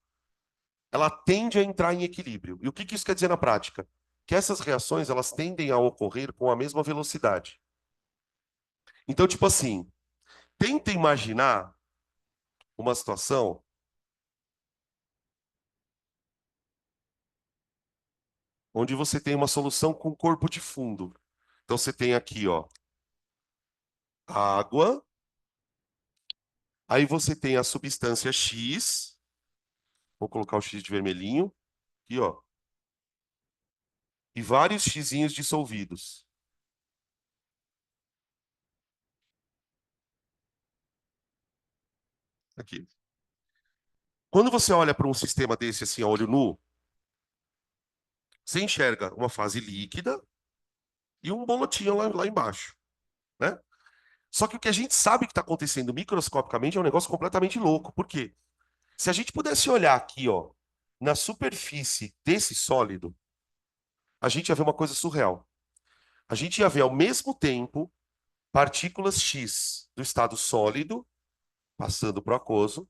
ela tende a entrar em equilíbrio. E o que que isso quer dizer na prática? Que essas reações elas tendem a ocorrer com a mesma velocidade. Então, tipo assim, tenta imaginar uma situação onde você tem uma solução com corpo de fundo. Então você tem aqui, ó, água, aí você tem a substância X, vou colocar o X de vermelhinho, aqui, ó, e vários xizinhos dissolvidos. Aqui. Quando você olha para um sistema desse assim, a olho nu, você enxerga uma fase líquida e um bolotinho lá embaixo, né? Só que o que a gente sabe que está acontecendo microscopicamente é um negócio completamente louco. Por quê? Se a gente pudesse olhar aqui, ó, na superfície desse sólido, a gente ia ver uma coisa surreal. A gente ia ver ao mesmo tempo partículas X do estado sólido passando para o aquoso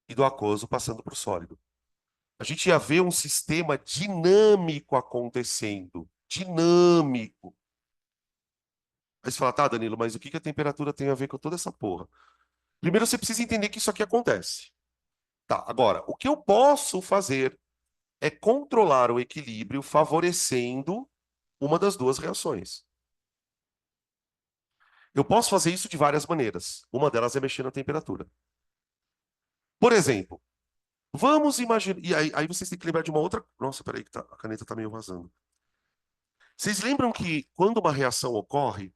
e do aquoso passando para o sólido. A gente ia ver um sistema dinâmico acontecendo. Dinâmico. Aí você fala, tá, Danilo, mas o que que a temperatura tem a ver com toda essa porra? Primeiro você precisa entender que isso aqui acontece. Tá, agora, o que eu posso fazer é controlar o equilíbrio favorecendo uma das duas reações. Eu posso fazer isso de várias maneiras. Uma delas é mexer na temperatura. Por exemplo, vamos imaginar. E aí vocês têm que lembrar de uma outra. Nossa, peraí, que a caneta está meio vazando. Vocês lembram que quando uma reação ocorre,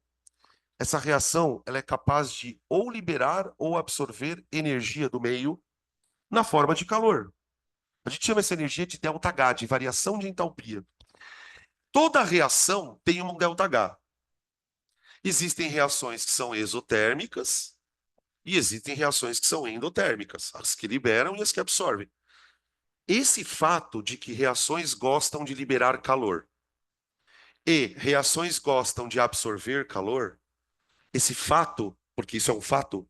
essa reação ela é capaz de ou liberar ou absorver energia do meio na forma de calor. A gente chama essa energia de ΔH, de variação de entalpia. Toda reação tem um ΔH. Existem reações que são exotérmicas e existem reações que são endotérmicas, as que liberam e as que absorvem. Esse fato de que reações gostam de liberar calor e reações gostam de absorver calor, esse fato, porque isso é um fato,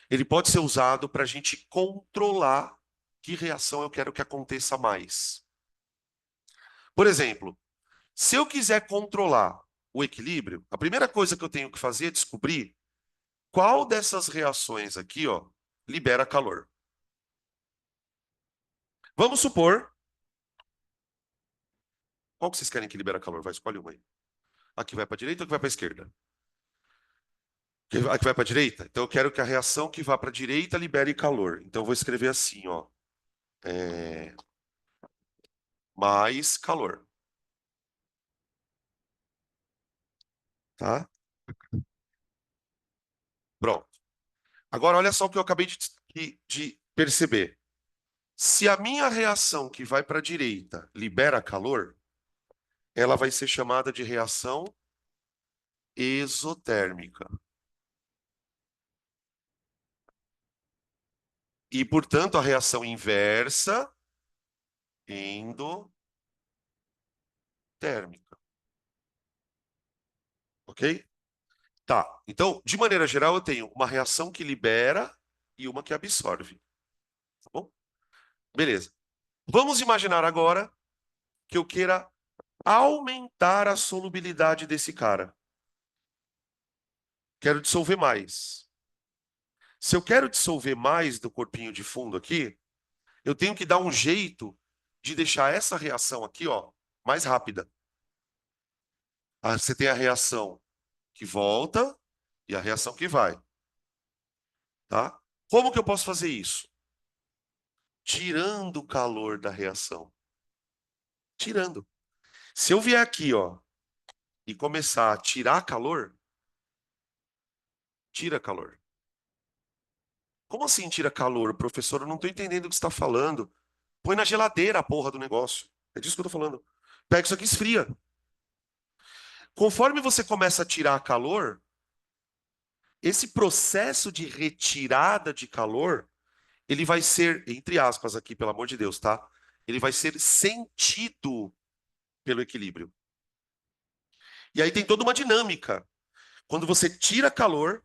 ele pode ser usado para a gente controlar que reação eu quero que aconteça mais. Por exemplo, se eu quiser controlar o equilíbrio, a primeira coisa que eu tenho que fazer é descobrir qual dessas reações aqui, ó, libera calor. Vamos supor, qual que vocês querem que libera calor? Vai, escolhe uma aí. A que vai para a direita ou a que vai para a esquerda? A que vai para a direita? Então eu quero que a reação que vá para a direita libere calor. Então eu vou escrever assim, ó, é, mais calor, tá? Pronto. Agora olha só o que eu acabei de perceber. Se a minha reação que vai para a direita libera calor, ela vai ser chamada de reação exotérmica. E, portanto, a reação inversa, endotérmica. Ok? Tá. Então, de maneira geral, eu tenho uma reação que libera e uma que absorve. Tá bom? Beleza. Vamos imaginar agora que eu queira aumentar a solubilidade desse cara. Quero dissolver mais. Se eu quero dissolver mais do corpinho de fundo aqui, eu tenho que dar um jeito de deixar essa reação aqui, ó, mais rápida. Você tem a reação que volta e a reação que vai, tá? Como que eu posso fazer isso? Tirando o calor da reação. Tirando. Se eu vier aqui, ó, e começar a tirar calor, tira calor. Como assim tira calor, professor? Eu não estou entendendo o que você está falando. Põe na geladeira a porra do negócio. É disso que eu estou falando. Pega isso aqui e esfria. Conforme você começa a tirar calor, esse processo de retirada de calor, ele vai ser, entre aspas aqui, pelo amor de Deus, tá? Ele vai ser sentido pelo equilíbrio. E aí tem toda uma dinâmica. Quando você tira calor,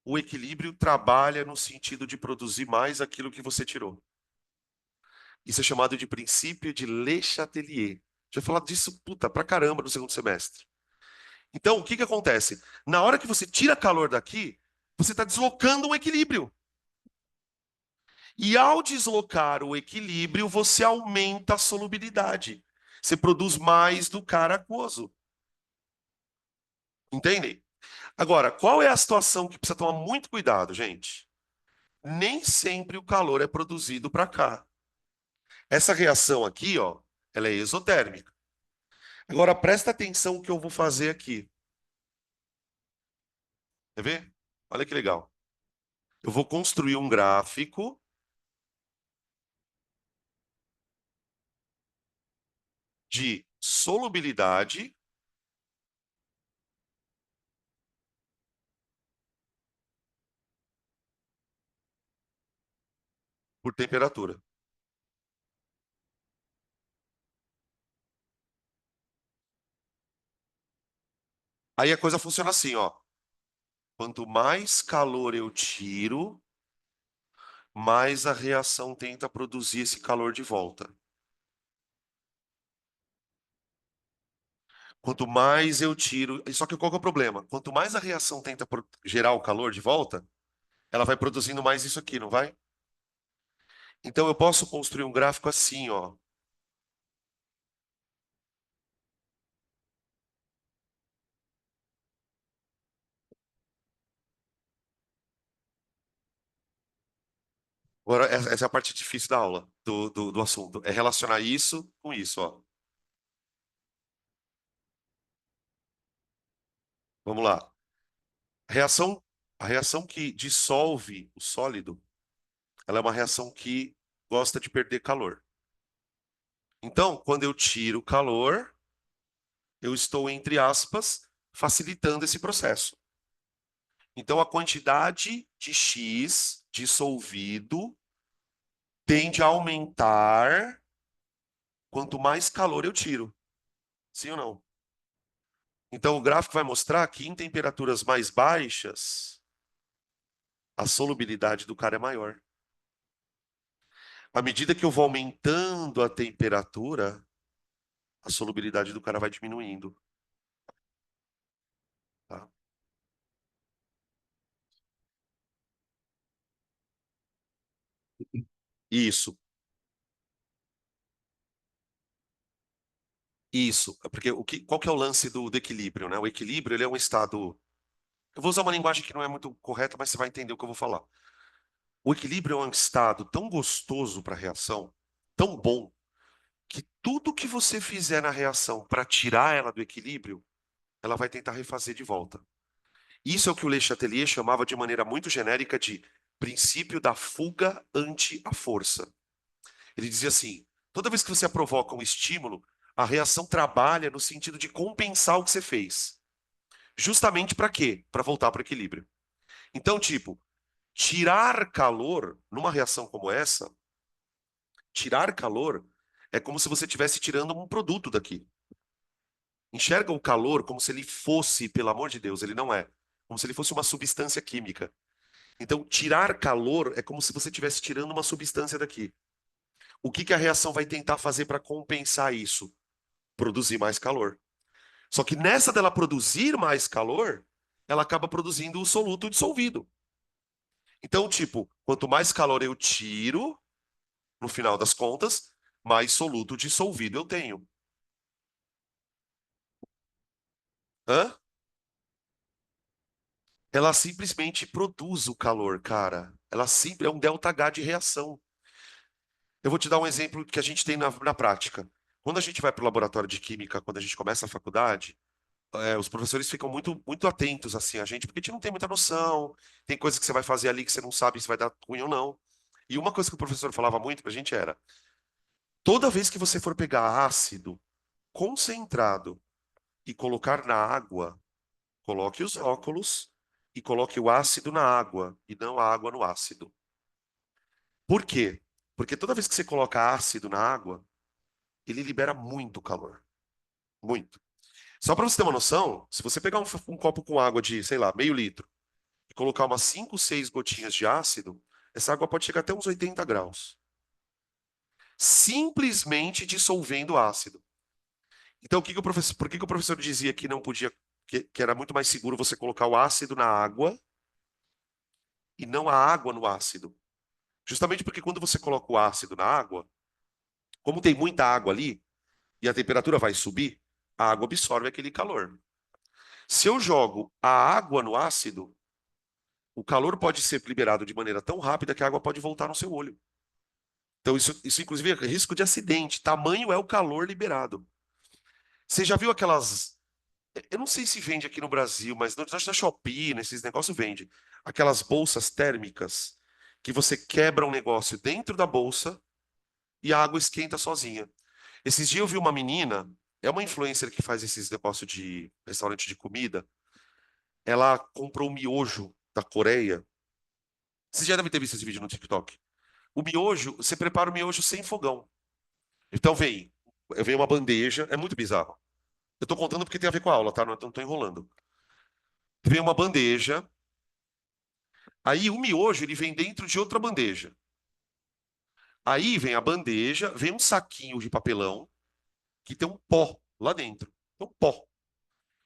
o equilíbrio trabalha no sentido de produzir mais aquilo que você tirou. Isso é chamado de princípio de Le Chatelier. Já falar disso, puta, pra caramba no segundo semestre. Então, o que que acontece? Na hora que você tira calor daqui, você está deslocando um equilíbrio. E ao deslocar o equilíbrio, você aumenta a solubilidade. Você produz mais do cara aquoso. Entendem? Agora, qual é a situação que precisa tomar muito cuidado, gente? Nem sempre o calor é produzido para cá. Essa reação aqui, ó, ela é exotérmica. Agora, presta atenção no que eu vou fazer aqui. Quer ver? Olha que legal. Eu vou construir um gráfico de solubilidade por temperatura. Aí a coisa funciona assim, ó. Quanto mais calor eu tiro, mais a reação tenta produzir esse calor de volta. Quanto mais eu tiro. Só que qual que é o problema? Quanto mais a reação tenta gerar o calor de volta, ela vai produzindo mais isso aqui, não vai? Então eu posso construir um gráfico assim, ó. Agora, essa é a parte difícil da aula, do assunto. É relacionar isso com isso, ó. Vamos lá. A reação, a reação que dissolve o sólido, ela é uma reação que gosta de perder calor. Então, quando eu tiro calor, eu estou, entre aspas, facilitando esse processo. Então, a quantidade de X dissolvido tende a aumentar quanto mais calor eu tiro. Sim ou não? Então, o gráfico vai mostrar que em temperaturas mais baixas, a solubilidade do cara é maior. À medida que eu vou aumentando a temperatura, a solubilidade do cara vai diminuindo. Tá? Isso, isso. Porque qual que é o lance do equilíbrio, né? O equilíbrio, ele é um estado. Eu vou usar uma linguagem que não é muito correta, mas você vai entender o que eu vou falar. O equilíbrio é um estado tão gostoso para a reação, tão bom, que tudo que você fizer na reação para tirar ela do equilíbrio, ela vai tentar refazer de volta. Isso é o que o Le Chatelier chamava de maneira muito genérica de princípio da fuga ante a força. Ele dizia assim: toda vez que você provoca um estímulo, a reação trabalha no sentido de compensar o que você fez. Justamente para quê? Para voltar para o equilíbrio. Então, tipo, tirar calor numa reação como essa, tirar calor é como se você estivesse tirando um produto daqui. Enxerga o calor como se ele fosse, pelo amor de Deus, ele não é. Como se ele fosse uma substância química. Então, tirar calor é como se você estivesse tirando uma substância daqui. O que que a reação vai tentar fazer para compensar isso? Produzir mais calor. Só que nessa dela produzir mais calor, ela acaba produzindo o soluto dissolvido. Então, tipo, quanto mais calor eu tiro, no final das contas, mais soluto dissolvido eu tenho. Hã? Ela simplesmente produz o calor, cara. Ela sempre é um delta H de reação. Eu vou te dar um exemplo que a gente tem na prática. Quando a gente vai para o laboratório de química, quando a gente começa a faculdade, os professores ficam muito atentos assim a gente, porque a gente não tem muita noção. Tem coisas que você vai fazer ali que você não sabe se vai dar ruim ou não. E uma coisa que o professor falava muito pra gente era: toda vez que você for pegar ácido concentrado e colocar na água, coloque os óculos e coloque o ácido na água e não a água no ácido. Por quê? Porque toda vez que você coloca ácido na água, ele libera muito calor. Muito. Só para você ter uma noção, se você pegar um copo com água de, sei lá, meio litro e colocar umas 5, 6 gotinhas de ácido, essa água pode chegar até uns 80 graus. Simplesmente dissolvendo o ácido. Então, por que que o professor dizia que não podia, que era muito mais seguro você colocar o ácido na água e não a água no ácido? Justamente porque quando você coloca o ácido na água, como tem muita água ali e a temperatura vai subir, a água absorve aquele calor. Se eu jogo a água no ácido, o calor pode ser liberado de maneira tão rápida que a água pode voltar no seu olho. Então, isso inclusive é risco de acidente. Tamanho é o calor liberado. Você já viu aquelas. Eu não sei se vende aqui no Brasil, mas acho que na Shopee, nesses negócios vende. Aquelas bolsas térmicas que você quebra um negócio dentro da bolsa e a água esquenta sozinha. Esses dias eu vi uma menina, é uma influencer que faz esses negócios de restaurante de comida. Ela comprou um miojo da Coreia. Você já deve ter visto esse vídeo no TikTok. O miojo, você prepara o miojo sem fogão. Então vem uma bandeja, é muito bizarro. Eu tô contando porque tem a ver com a aula, tá? Não tô enrolando. Vem uma bandeja, aí o miojo ele vem dentro de outra bandeja. Aí vem a bandeja, vem um saquinho de papelão que tem um pó lá dentro. Um pó.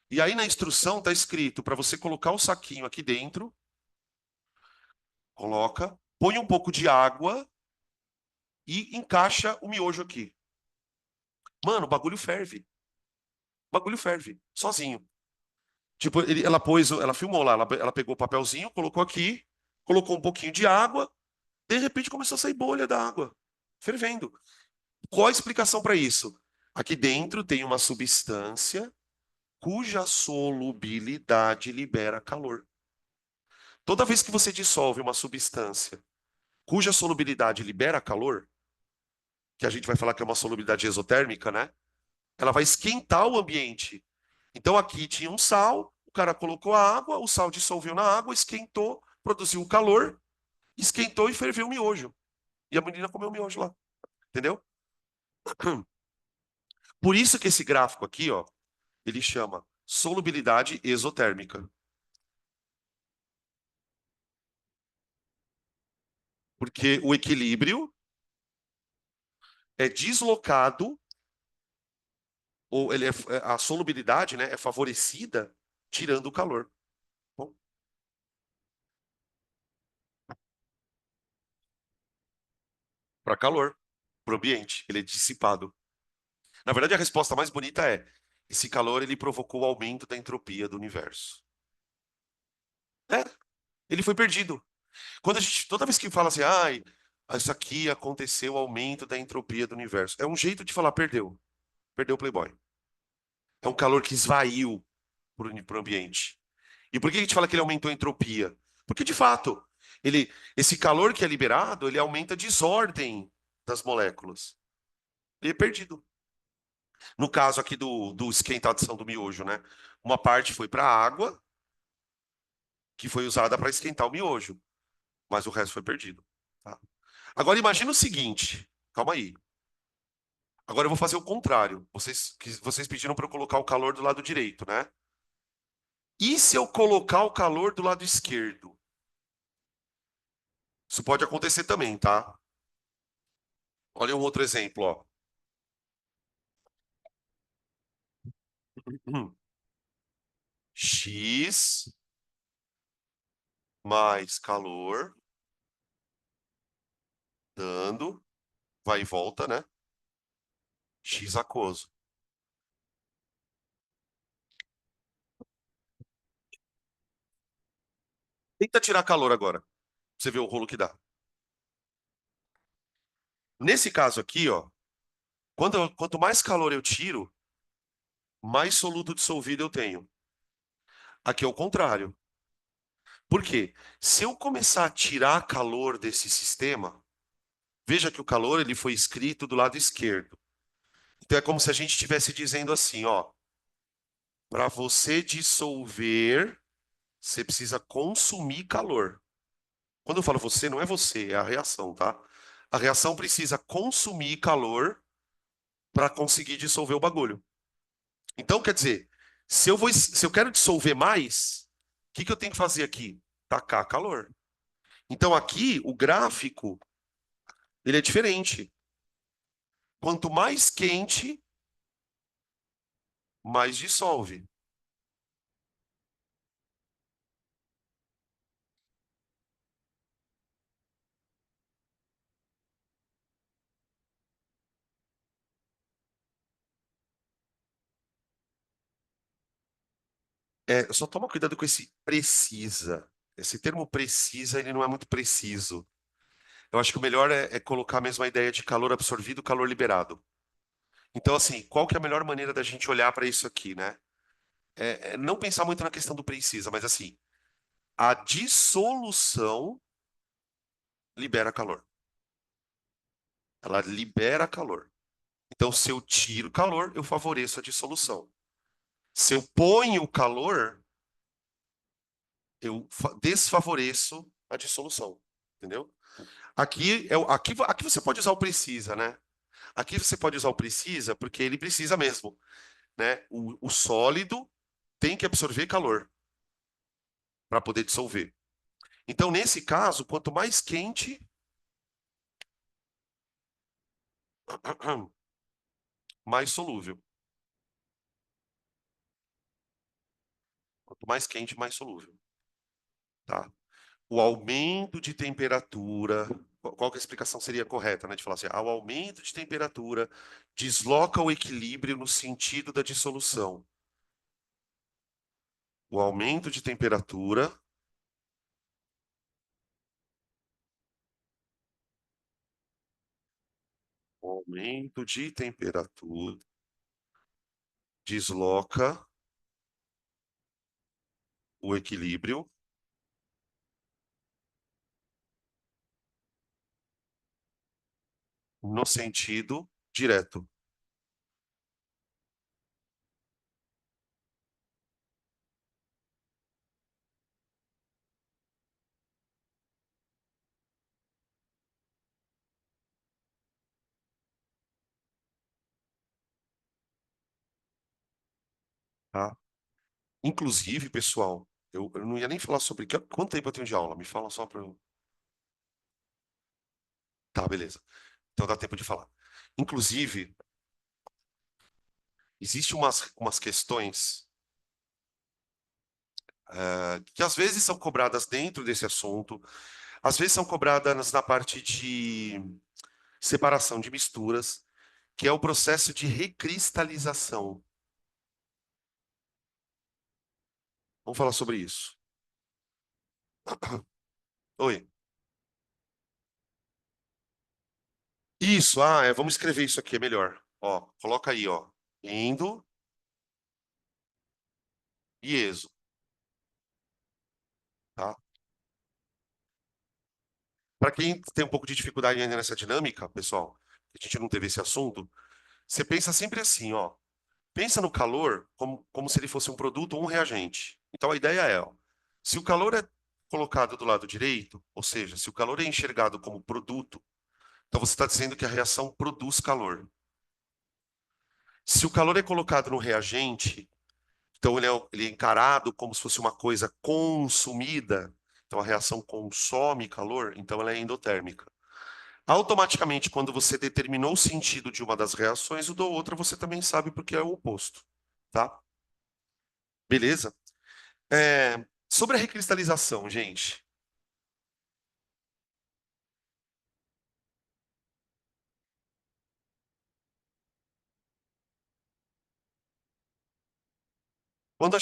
E aí na instrução tá escrito para você colocar o saquinho aqui dentro, coloca, põe um pouco de água e encaixa o miojo aqui. Mano, o bagulho ferve. O bagulho ferve, sozinho. Tipo, ela pôs, ela filmou lá, ela pegou o papelzinho, colocou aqui, colocou um pouquinho de água, de repente começou a sair bolha da água, fervendo. Qual a explicação para isso? Aqui dentro tem uma substância cuja solubilidade libera calor. Toda vez que você dissolve uma substância cuja solubilidade libera calor, que a gente vai falar que é uma solubilidade exotérmica, né? Ela vai esquentar o ambiente. Então aqui tinha um sal, o cara colocou a água, o sal dissolveu na água, esquentou, produziu um calor, esquentou e ferveu o miojo. E a menina comeu o miojo lá, entendeu? Por isso que esse gráfico aqui, ó, ele chama solubilidade exotérmica, porque o equilíbrio é deslocado ou a solubilidade, né, é favorecida tirando o calor. Bom, para calor, para o ambiente, ele é dissipado. Na verdade, a resposta mais bonita é: esse calor ele provocou o aumento da entropia do universo. É, ele foi perdido. Quando a gente, toda vez que fala assim, ai, isso aqui aconteceu o aumento da entropia do universo, é um jeito de falar perdeu, perdeu o Playboy. É um calor que esvaiu para o ambiente. E por que a gente fala que ele aumentou a entropia? Porque, de fato, esse calor que é liberado, ele aumenta a desordem das moléculas. Ele é perdido. No caso aqui do esquentação do miojo, né? Uma parte foi para a água, que foi usada para esquentar o miojo, mas o resto foi perdido. Tá? Agora imagina o seguinte, calma aí. Agora eu vou fazer o contrário. Vocês pediram para eu colocar o calor do lado direito, né? E se eu colocar o calor do lado esquerdo? Isso pode acontecer também, tá? Olha um outro exemplo, ó. X mais calor, dando, vai e volta, né? X aquoso. Tenta tirar calor agora, pra você ver o rolo que dá. Nesse caso aqui, ó, quanto mais calor eu tiro, mais soluto dissolvido eu tenho. Aqui é o contrário. Por quê? Se eu começar a tirar calor desse sistema, veja que o calor ele foi escrito do lado esquerdo. Então é como se a gente estivesse dizendo assim, ó, para você dissolver, você precisa consumir calor. Quando eu falo você, não é você, é a reação, tá? A reação precisa consumir calor para conseguir dissolver o bagulho. Então, quer dizer, se eu quero dissolver mais, o que que eu tenho que fazer aqui? Tacar calor. Então, aqui, o gráfico, ele é diferente. Quanto mais quente, mais dissolve. Só toma cuidado com esse precisa. Esse termo precisa, ele não é muito preciso. Eu acho que o melhor é colocar mesmo a ideia de calor absorvido, calor liberado. Então, assim, qual que é a melhor maneira da gente olhar para isso aqui, né? Não pensar muito na questão do precisa, mas assim, a dissolução libera calor. Ela libera calor. Então, se eu tiro calor, eu favoreço a dissolução. Se eu ponho o calor, eu desfavoreço a dissolução. Entendeu? Aqui você pode usar o precisa, né? Aqui você pode usar o precisa porque ele precisa mesmo, né? O sólido tem que absorver calor para poder dissolver. Então, nesse caso, quanto mais quente, mais solúvel, quanto mais quente, mais solúvel, tá? O aumento de temperatura, qual que a explicação seria correta, né? De falar assim, o aumento de temperatura desloca o equilíbrio no sentido da dissolução. O aumento de temperatura, o aumento de temperatura desloca o equilíbrio no sentido direto. tá? Inclusive, pessoal, eu não ia nem falar sobre quanto tempo eu tenho de aula. Me fala só para eu. Tá, beleza. Então dá tempo de falar. Inclusive, existem umas questões que às vezes são cobradas dentro desse assunto, às vezes são cobradas na parte de separação de misturas, que é o processo de recristalização. Vamos falar sobre isso. Oi. Isso, vamos escrever isso aqui, é melhor. Ó, coloca aí, ó. Indo e exo, tá? Para quem tem um pouco de dificuldade ainda nessa dinâmica, pessoal, que a gente não teve esse assunto, você pensa sempre assim, ó. Pensa no calor como se ele fosse um produto ou um reagente. Então a ideia é, ó, se o calor é colocado do lado direito, ou seja, se o calor é enxergado como produto, então você está dizendo que a reação produz calor. Se o calor é colocado no reagente, então ele é encarado como se fosse uma coisa consumida, então a reação consome calor, então ela é endotérmica. Automaticamente, quando você determinou o sentido de uma das reações, o da outra você também sabe porque é o oposto, tá? Beleza? Sobre a recristalização, gente.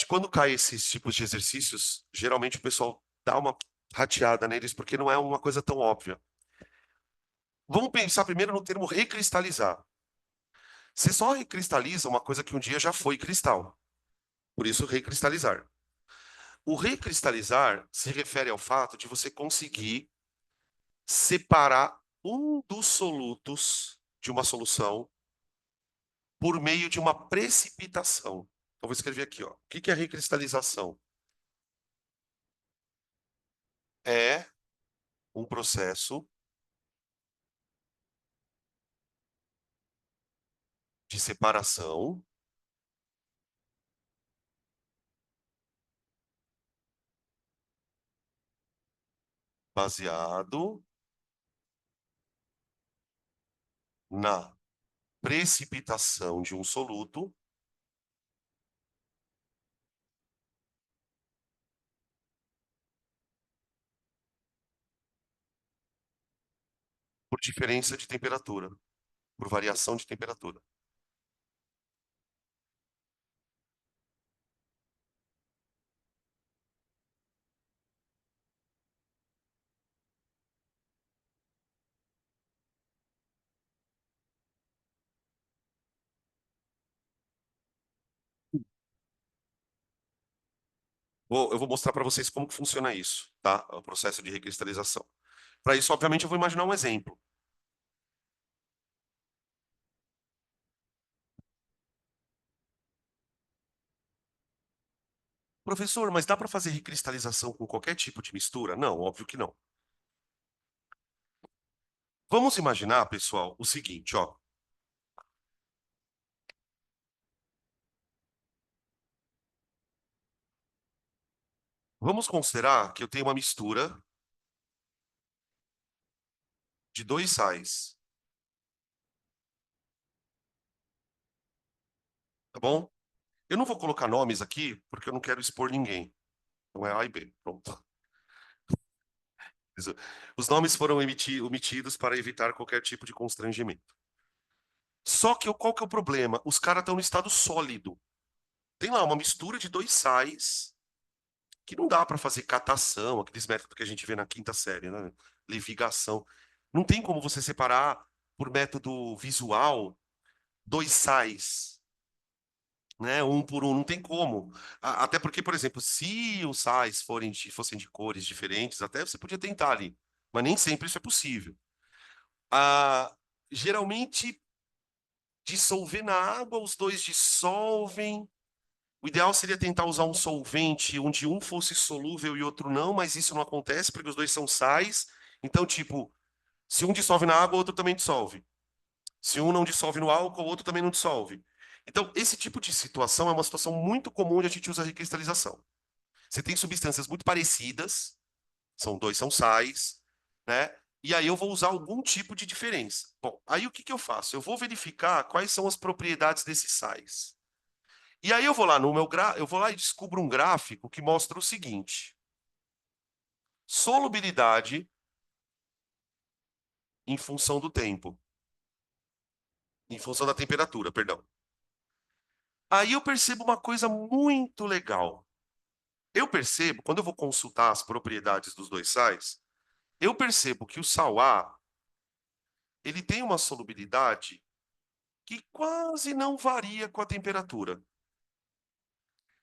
Quando cai esses tipos de exercícios, geralmente o pessoal dá uma rateada neles porque não é uma coisa tão óbvia. Vamos pensar primeiro no termo recristalizar. Você só recristaliza uma coisa que um dia já foi cristal. Por isso, recristalizar. O recristalizar se refere ao fato de você conseguir separar um dos solutos de uma solução por meio de uma precipitação. Então, vou escrever aqui, ó. O que é recristalização? É um processo de separação baseado na precipitação de um soluto por diferença de temperatura, por variação de temperatura. Eu vou mostrar para vocês como que funciona isso, tá? O processo de recristalização. Para isso, obviamente, eu vou imaginar um exemplo. Professor, mas dá para fazer recristalização com qualquer tipo de mistura? Não, óbvio que não. Vamos imaginar, pessoal, o seguinte, ó. Vamos considerar que eu tenho uma mistura de dois sais, tá bom? Eu não vou colocar nomes aqui porque eu não quero expor ninguém. Então é A e B. Pronto. Os nomes foram omitidos para evitar qualquer tipo de constrangimento. Só que qual que é o problema? Os caras estão no estado sólido. Tem lá uma mistura de dois sais que não dá para fazer catação, aqueles métodos que a gente vê na quinta série, né? Livigação. Não tem como você separar por método visual dois sais, né? Um por um, não tem como. Até porque, por exemplo, se os sais fossem de cores diferentes, até você podia tentar ali, mas nem sempre isso é possível. Ah, geralmente dissolver na água, os dois dissolvem. O ideal seria tentar usar um solvente onde um fosse solúvel e outro não, mas isso não acontece porque os dois são sais. Então, tipo, se um dissolve na água, o outro também dissolve. Se um não dissolve no álcool, o outro também não dissolve. Então, esse tipo de situação é uma situação muito comum onde a gente usa a recristalização. Você tem substâncias muito parecidas, são sais, né? E aí eu vou usar algum tipo de diferença. Bom, aí o que que eu faço? Eu vou verificar quais são as propriedades desses sais. E aí eu vou lá no eu vou lá e descubro um gráfico que mostra o seguinte: solubilidade em função do tempo, em função da temperatura, perdão. Aí eu percebo uma coisa muito legal. Eu percebo, quando eu vou consultar as propriedades dos dois sais, eu percebo que o sal A, ele tem uma solubilidade que quase não varia com a temperatura.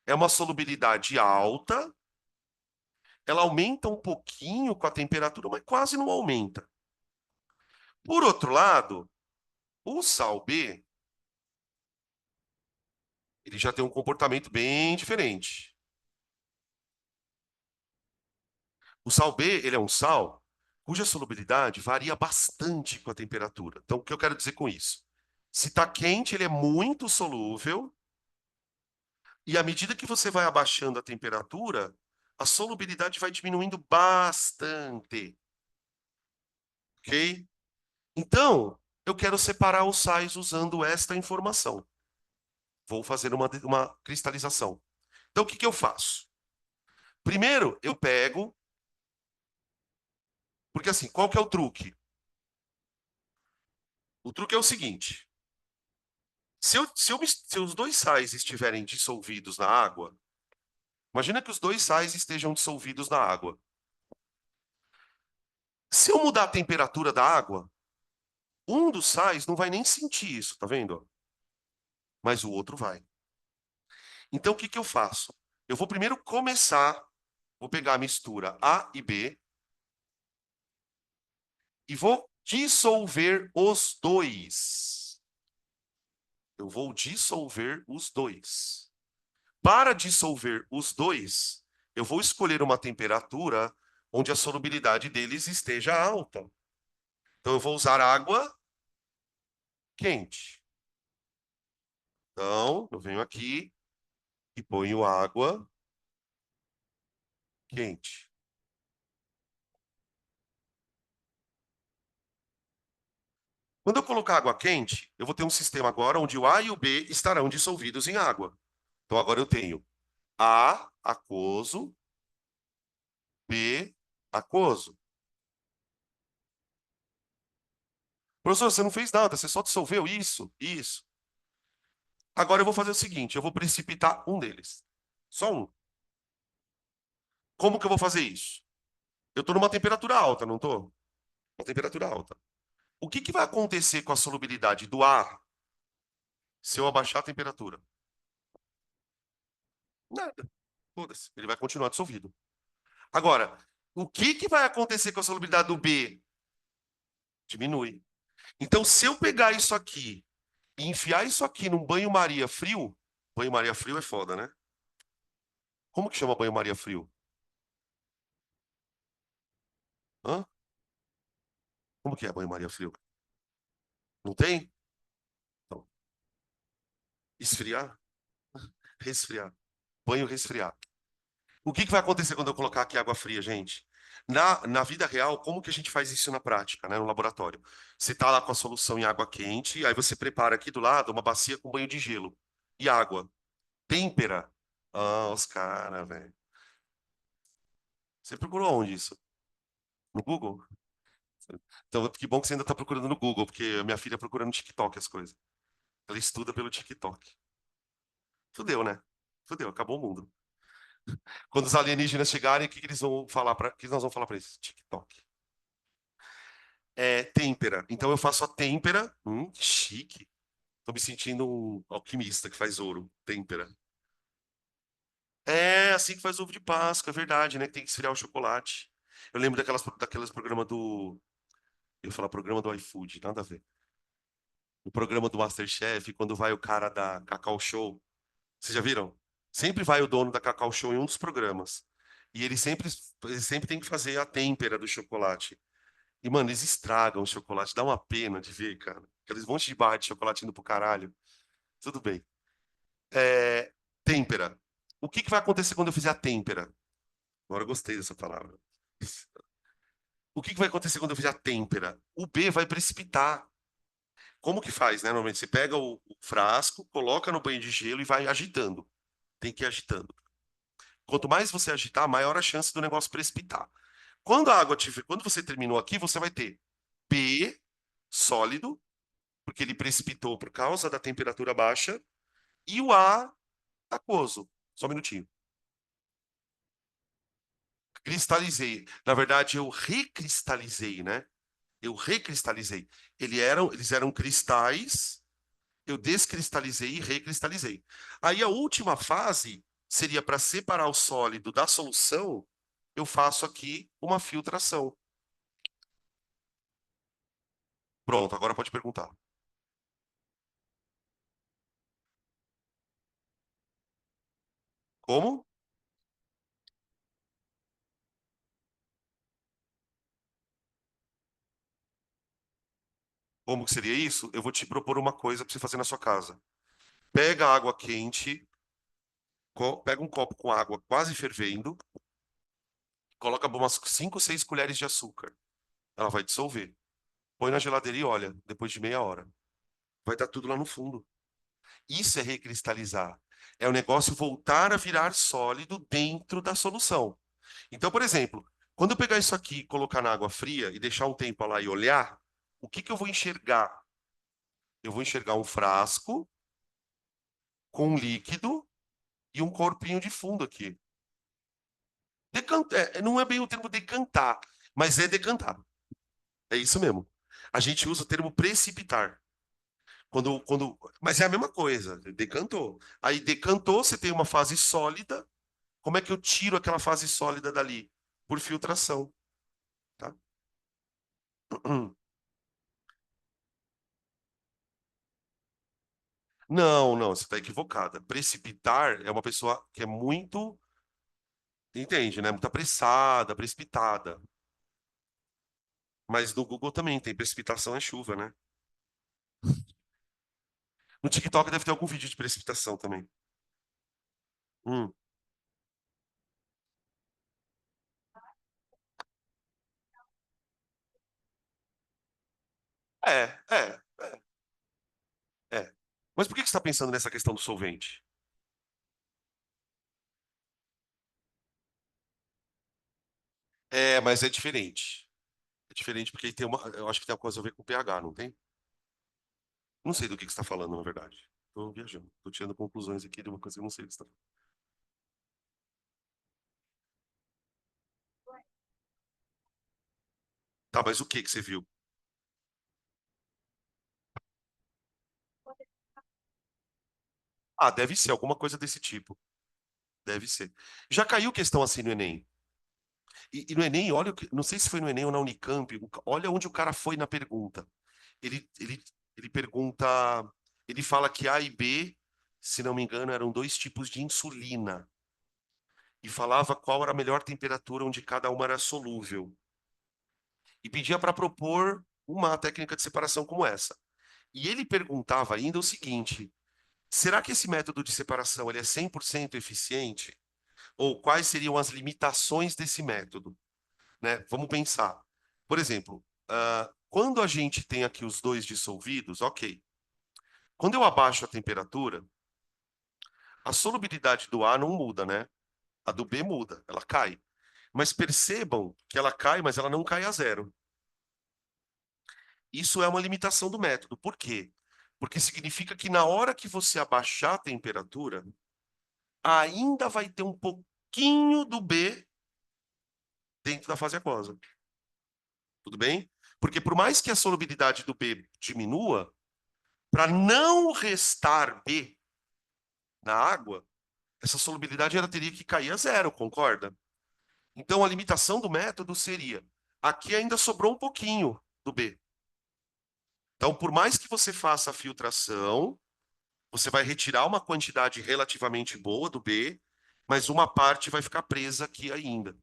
É uma solubilidade alta, ela aumenta um pouquinho com a temperatura, mas quase não aumenta. Por outro lado, o sal B, ele já tem um comportamento bem diferente. O sal B, ele é um sal cuja solubilidade varia bastante com a temperatura. Então, o que eu quero dizer com isso? Se está quente, ele é muito solúvel, e à medida que você vai abaixando a temperatura, a solubilidade vai diminuindo bastante, ok? Então, eu quero separar os sais usando esta informação. Vou fazer uma cristalização. Então, o que que eu faço? Primeiro, eu pego, porque assim, qual que é o truque? O truque é o seguinte: se os dois sais estiverem dissolvidos na água, imagina que os dois sais estejam dissolvidos na água. Se eu mudar a temperatura da água, um dos sais não vai nem sentir isso, tá vendo? Mas o outro vai. Então, o que que eu faço? Eu vou primeiro começar, vou pegar a mistura A e B e vou dissolver os dois. Eu vou dissolver os dois. Para dissolver os dois, eu vou escolher uma temperatura onde a solubilidade deles esteja alta. Então, eu vou usar água quente. Então, eu venho aqui e ponho água quente. Quando eu colocar água quente, eu vou ter um sistema agora onde o A e o B estarão dissolvidos em água. Então, agora eu tenho A aquoso, B aquoso. Professor, você não fez nada, você só dissolveu isso, isso. Agora eu vou fazer o seguinte, eu vou precipitar um deles. Só um. Como que eu vou fazer isso? Eu estou numa temperatura alta, não estou? Uma temperatura alta. O que que vai acontecer com a solubilidade do ar se eu abaixar a temperatura? Nada. Foda-se. Ele vai continuar dissolvido. Agora, o que que vai acontecer com a solubilidade do B? Diminui. Então, se eu pegar isso aqui e enfiar isso aqui num banho-maria frio, banho-maria frio é foda, né? Como que chama banho-maria frio? Hã? Como que é banho-maria frio? Não tem? Então, esfriar? Resfriar. Banho resfriar. O que que vai acontecer quando eu colocar aqui água fria, gente? Na vida real, como que a gente faz isso na prática, né, no laboratório? Você está lá com a solução em água quente, aí você prepara aqui do lado uma bacia com banho de gelo e água. Têmpera. Ah, os caras, velho. Você procurou onde isso? No Google? Então, que bom que você ainda está procurando no Google, porque a minha filha procura no TikTok as coisas. Ela estuda pelo TikTok. Fudeu, né? Fudeu, acabou o mundo. Quando os alienígenas chegarem, o que que eles vão falar para, que nós vamos falar para eles? TikTok. É têmpera. Então eu faço a têmpera. Que chique. Tô me sentindo um alquimista que faz ouro. Têmpera. É assim que faz ovo de Páscoa, é verdade, né? Que tem que esfriar o chocolate. Eu lembro daquelas programas do. Eu ia falar programa do iFood, nada a ver. O programa do MasterChef, quando vai o cara da Cacau Show. Vocês já viram? Sempre vai o dono da Cacau Show em um dos programas. E ele sempre tem que fazer a têmpera do chocolate. E, mano, eles estragam o chocolate. Dá uma pena de ver, cara. Aqueles monte de barra de chocolate indo pro caralho. Tudo bem. É, têmpera. O que que vai acontecer quando eu fizer a têmpera? Agora eu gostei dessa palavra. O que que vai acontecer quando eu fizer a têmpera? O B vai precipitar. Como que faz, né? Normalmente você pega o frasco, coloca no banho de gelo e vai agitando. Tem que ir agitando. Quanto mais você agitar, maior a chance do negócio precipitar. Quando você terminou aqui, você vai ter B sólido, porque ele precipitou por causa da temperatura baixa, e o A aquoso. Só um minutinho. Cristalizei. Na verdade, eu recristalizei, né? Eu recristalizei. Eles eram cristais, eu descristalizei e recristalizei. Aí a última fase seria para separar o sólido da solução, eu faço aqui uma filtração. Pronto, agora pode perguntar. Como? Como que seria isso? Eu vou te propor uma coisa para você fazer na sua casa. Pega água quente, pega um copo com água quase fervendo, coloca umas 5 ou 6 colheres de açúcar. Ela vai dissolver. Põe na geladeira e olha, depois de meia hora. Vai estar tudo lá no fundo. Isso é recristalizar. É o negócio voltar a virar sólido dentro da solução. Então, por exemplo, quando eu pegar isso aqui, e colocar na água fria e deixar um tempo lá e olhar, o que que eu vou enxergar? Eu vou enxergar um frasco com um líquido e um corpinho de fundo aqui. Não é bem o termo decantar, mas é decantar. É isso mesmo. A gente usa o termo precipitar. Mas é a mesma coisa, decantou. Aí decantou, você tem uma fase sólida. Como é que eu tiro aquela fase sólida dali? Por filtração, tá? Não, não, você está equivocada. Precipitar é uma pessoa que é muito, entende, né? Muito apressada, precipitada. Mas no Google também tem precipitação é chuva, né? No TikTok deve ter algum vídeo de precipitação também. Hum, é, é, é. Mas por que que você está pensando nessa questão do solvente? É, mas é diferente. É diferente porque tem uma, eu acho que tem uma coisa a ver com pH, não tem? Não sei do que você está falando, na verdade. Estou viajando. Estou tirando conclusões aqui de uma coisa que eu não sei do que você está falando. Tá, mas o que que você viu? Ah, deve ser alguma coisa desse tipo. Deve ser. Já caiu questão assim no Enem. E no Enem, olha, não sei se foi no Enem ou na Unicamp, olha onde o cara foi na pergunta. Ele, ele, ele pergunta, ele fala que A e B, se não me engano, eram dois tipos de insulina. E falava qual era a melhor temperatura onde cada uma era solúvel. E pedia para propor uma técnica de separação como essa. E ele perguntava ainda o seguinte: será que esse método de separação ele é 100% eficiente? Ou quais seriam as limitações desse método? Né? Vamos pensar. Por exemplo, quando a gente tem aqui os dois dissolvidos, ok. Quando eu abaixo a temperatura, a solubilidade do A não muda, né? A do B muda, ela cai. Mas percebam que ela cai, mas ela não cai a zero. Isso é uma limitação do método. Por quê? Porque significa que na hora que você abaixar a temperatura, ainda vai ter um pouquinho do B dentro da fase aquosa. Tudo bem? Porque por mais que a solubilidade do B diminua, para não restar B na água, essa solubilidade ela teria que cair a zero, concorda? Então a limitação do método seria: aqui ainda sobrou um pouquinho do B. Então, por mais que você faça a filtração, você vai retirar uma quantidade relativamente boa do B, mas uma parte vai ficar presa aqui ainda.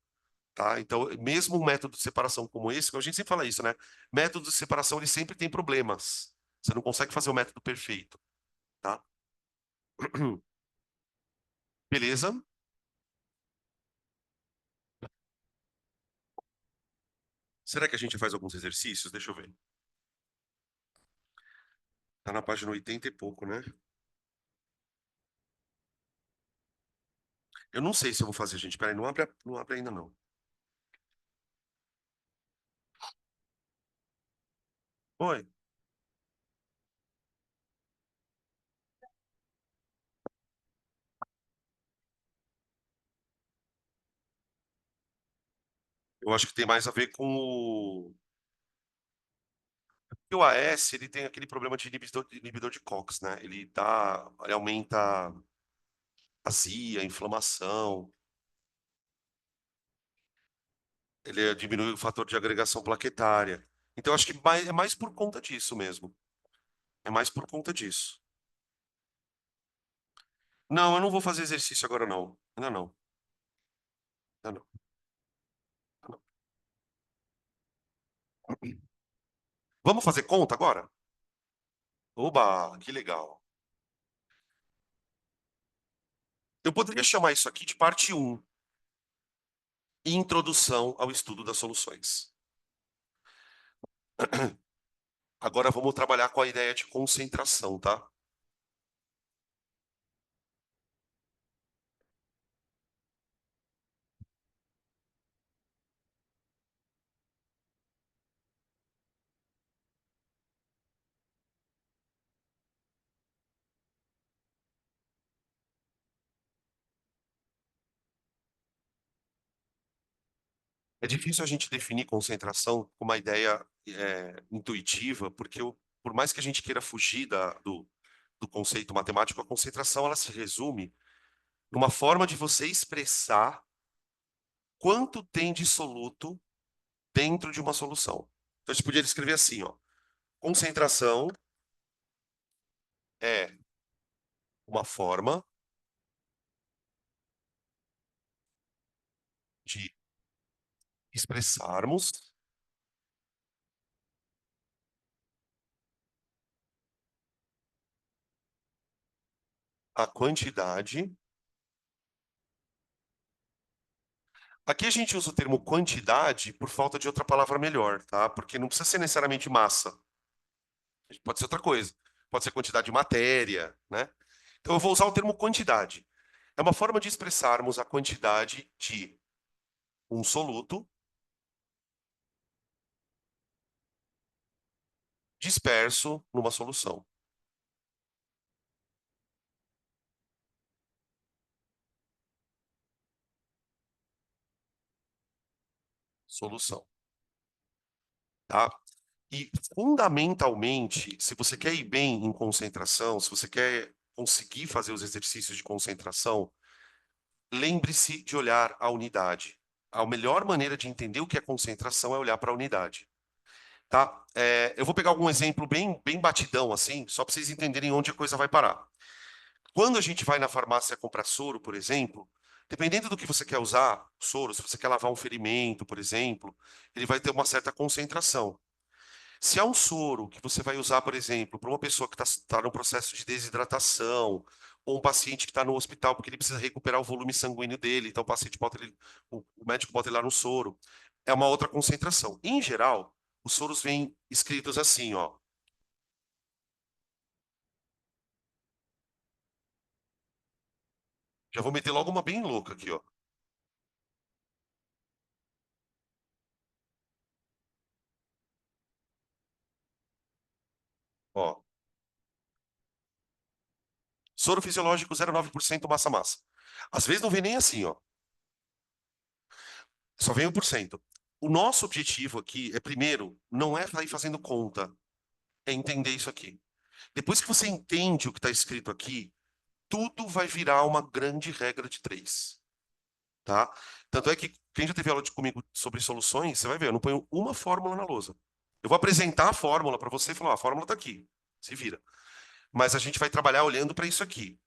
Tá? Então, mesmo um método de separação como esse, a gente sempre fala isso, né? Método de separação ele sempre tem problemas. Você não consegue fazer o método perfeito, tá? Beleza? Será que a gente faz alguns exercícios? Deixa eu ver. Tá na página 80 e pouco, né? Eu não sei se eu vou fazer, gente. Peraí, não abre ainda, não. Oi. Eu acho que tem mais a ver com o... Porque o AS, ele tem aquele problema de inibidor de COX, né? Ele aumenta a azia, a inflamação, diminui o fator de agregação plaquetária. Então, eu acho que é mais por conta disso mesmo. É mais por conta disso. Não, eu não vou fazer exercício agora, não. Ainda não. Ainda não. Ainda não. Vamos fazer conta agora? Oba, que legal. Eu poderia chamar isso aqui de parte um, Introdução ao estudo das soluções. Agora vamos trabalhar com a ideia de concentração, tá? É difícil a gente definir concentração com uma ideia intuitiva, porque por mais que a gente queira fugir do conceito matemático, a concentração ela se resume numa forma de você expressar quanto tem de soluto dentro de uma solução. Então a gente podia escrever assim, ó: concentração é uma forma de expressarmos a quantidade. Aqui a gente usa o termo quantidade por falta de outra palavra melhor, tá? Porque não precisa ser necessariamente massa. Pode ser outra coisa. Pode ser quantidade de matéria, né? Então eu vou usar o termo quantidade. É uma forma de expressarmos a quantidade de um soluto disperso numa solução. Solução, tá? E fundamentalmente, se você quer ir bem em concentração, se você quer conseguir fazer os exercícios de concentração, lembre-se de olhar a unidade. A melhor maneira de entender o que é concentração é olhar para a unidade, tá? Eu vou pegar algum exemplo bem batidão, assim, só para vocês entenderem onde a coisa vai parar. Quando a gente vai na farmácia comprar soro, por exemplo, dependendo do que você quer usar, soro, se você quer lavar um ferimento, por exemplo, ele vai ter uma certa concentração. Se há um soro que você vai usar, por exemplo, para uma pessoa que está no processo de desidratação, ou um paciente que está no hospital porque ele precisa recuperar o volume sanguíneo dele, então o médico bota ele lá no soro, é uma outra concentração. Em geral, os soros vêm escritos assim, ó. Já vou meter logo uma bem louca aqui, ó. Ó, soro fisiológico 0,9% massa-massa. Às vezes não vem nem assim, ó. Só vem 1%. O nosso objetivo aqui é, primeiro, não é sair fazendo conta, é entender isso aqui. Depois que você entende o que está escrito aqui, tudo vai virar uma grande regra de três, tá? Tanto é que quem já teve aula comigo sobre soluções, você vai ver, eu não ponho uma fórmula na lousa. Eu vou apresentar a fórmula para você e falar, ó, a fórmula está aqui, se vira. Mas a gente vai trabalhar olhando para isso aqui.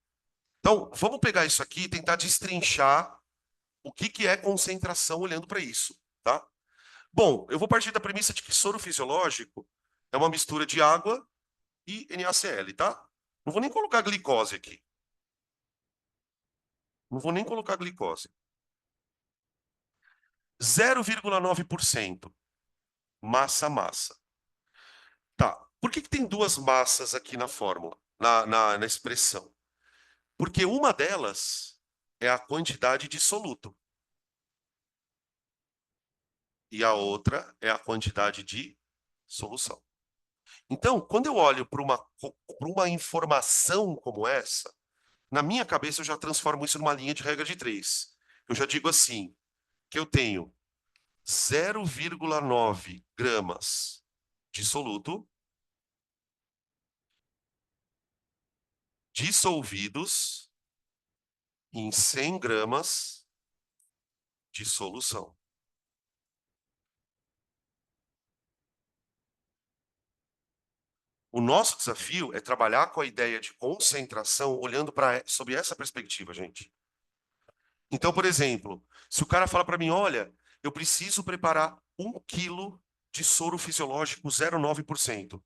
Então, vamos pegar isso aqui e tentar destrinchar o que que é concentração olhando para isso, tá? Bom, eu vou partir da premissa de que soro fisiológico é uma mistura de água e NaCl, tá? Não vou nem colocar glicose aqui. Não vou nem colocar glicose. 0,9% massa-massa. Tá. Por que que tem duas massas aqui na fórmula, na expressão? Porque uma delas é a quantidade de soluto e a outra é a quantidade de solução. Então, quando eu olho para uma informação como essa, na minha cabeça eu já transformo isso numa linha de regra de três. Eu já digo assim, que eu tenho 0,9 gramas de soluto dissolvidos em 100 gramas de solução. O nosso desafio é trabalhar com a ideia de concentração olhando para sob essa perspectiva, gente. Então, por exemplo, se o cara fala para mim, olha, eu preciso preparar 1 quilo de soro fisiológico 0,9%.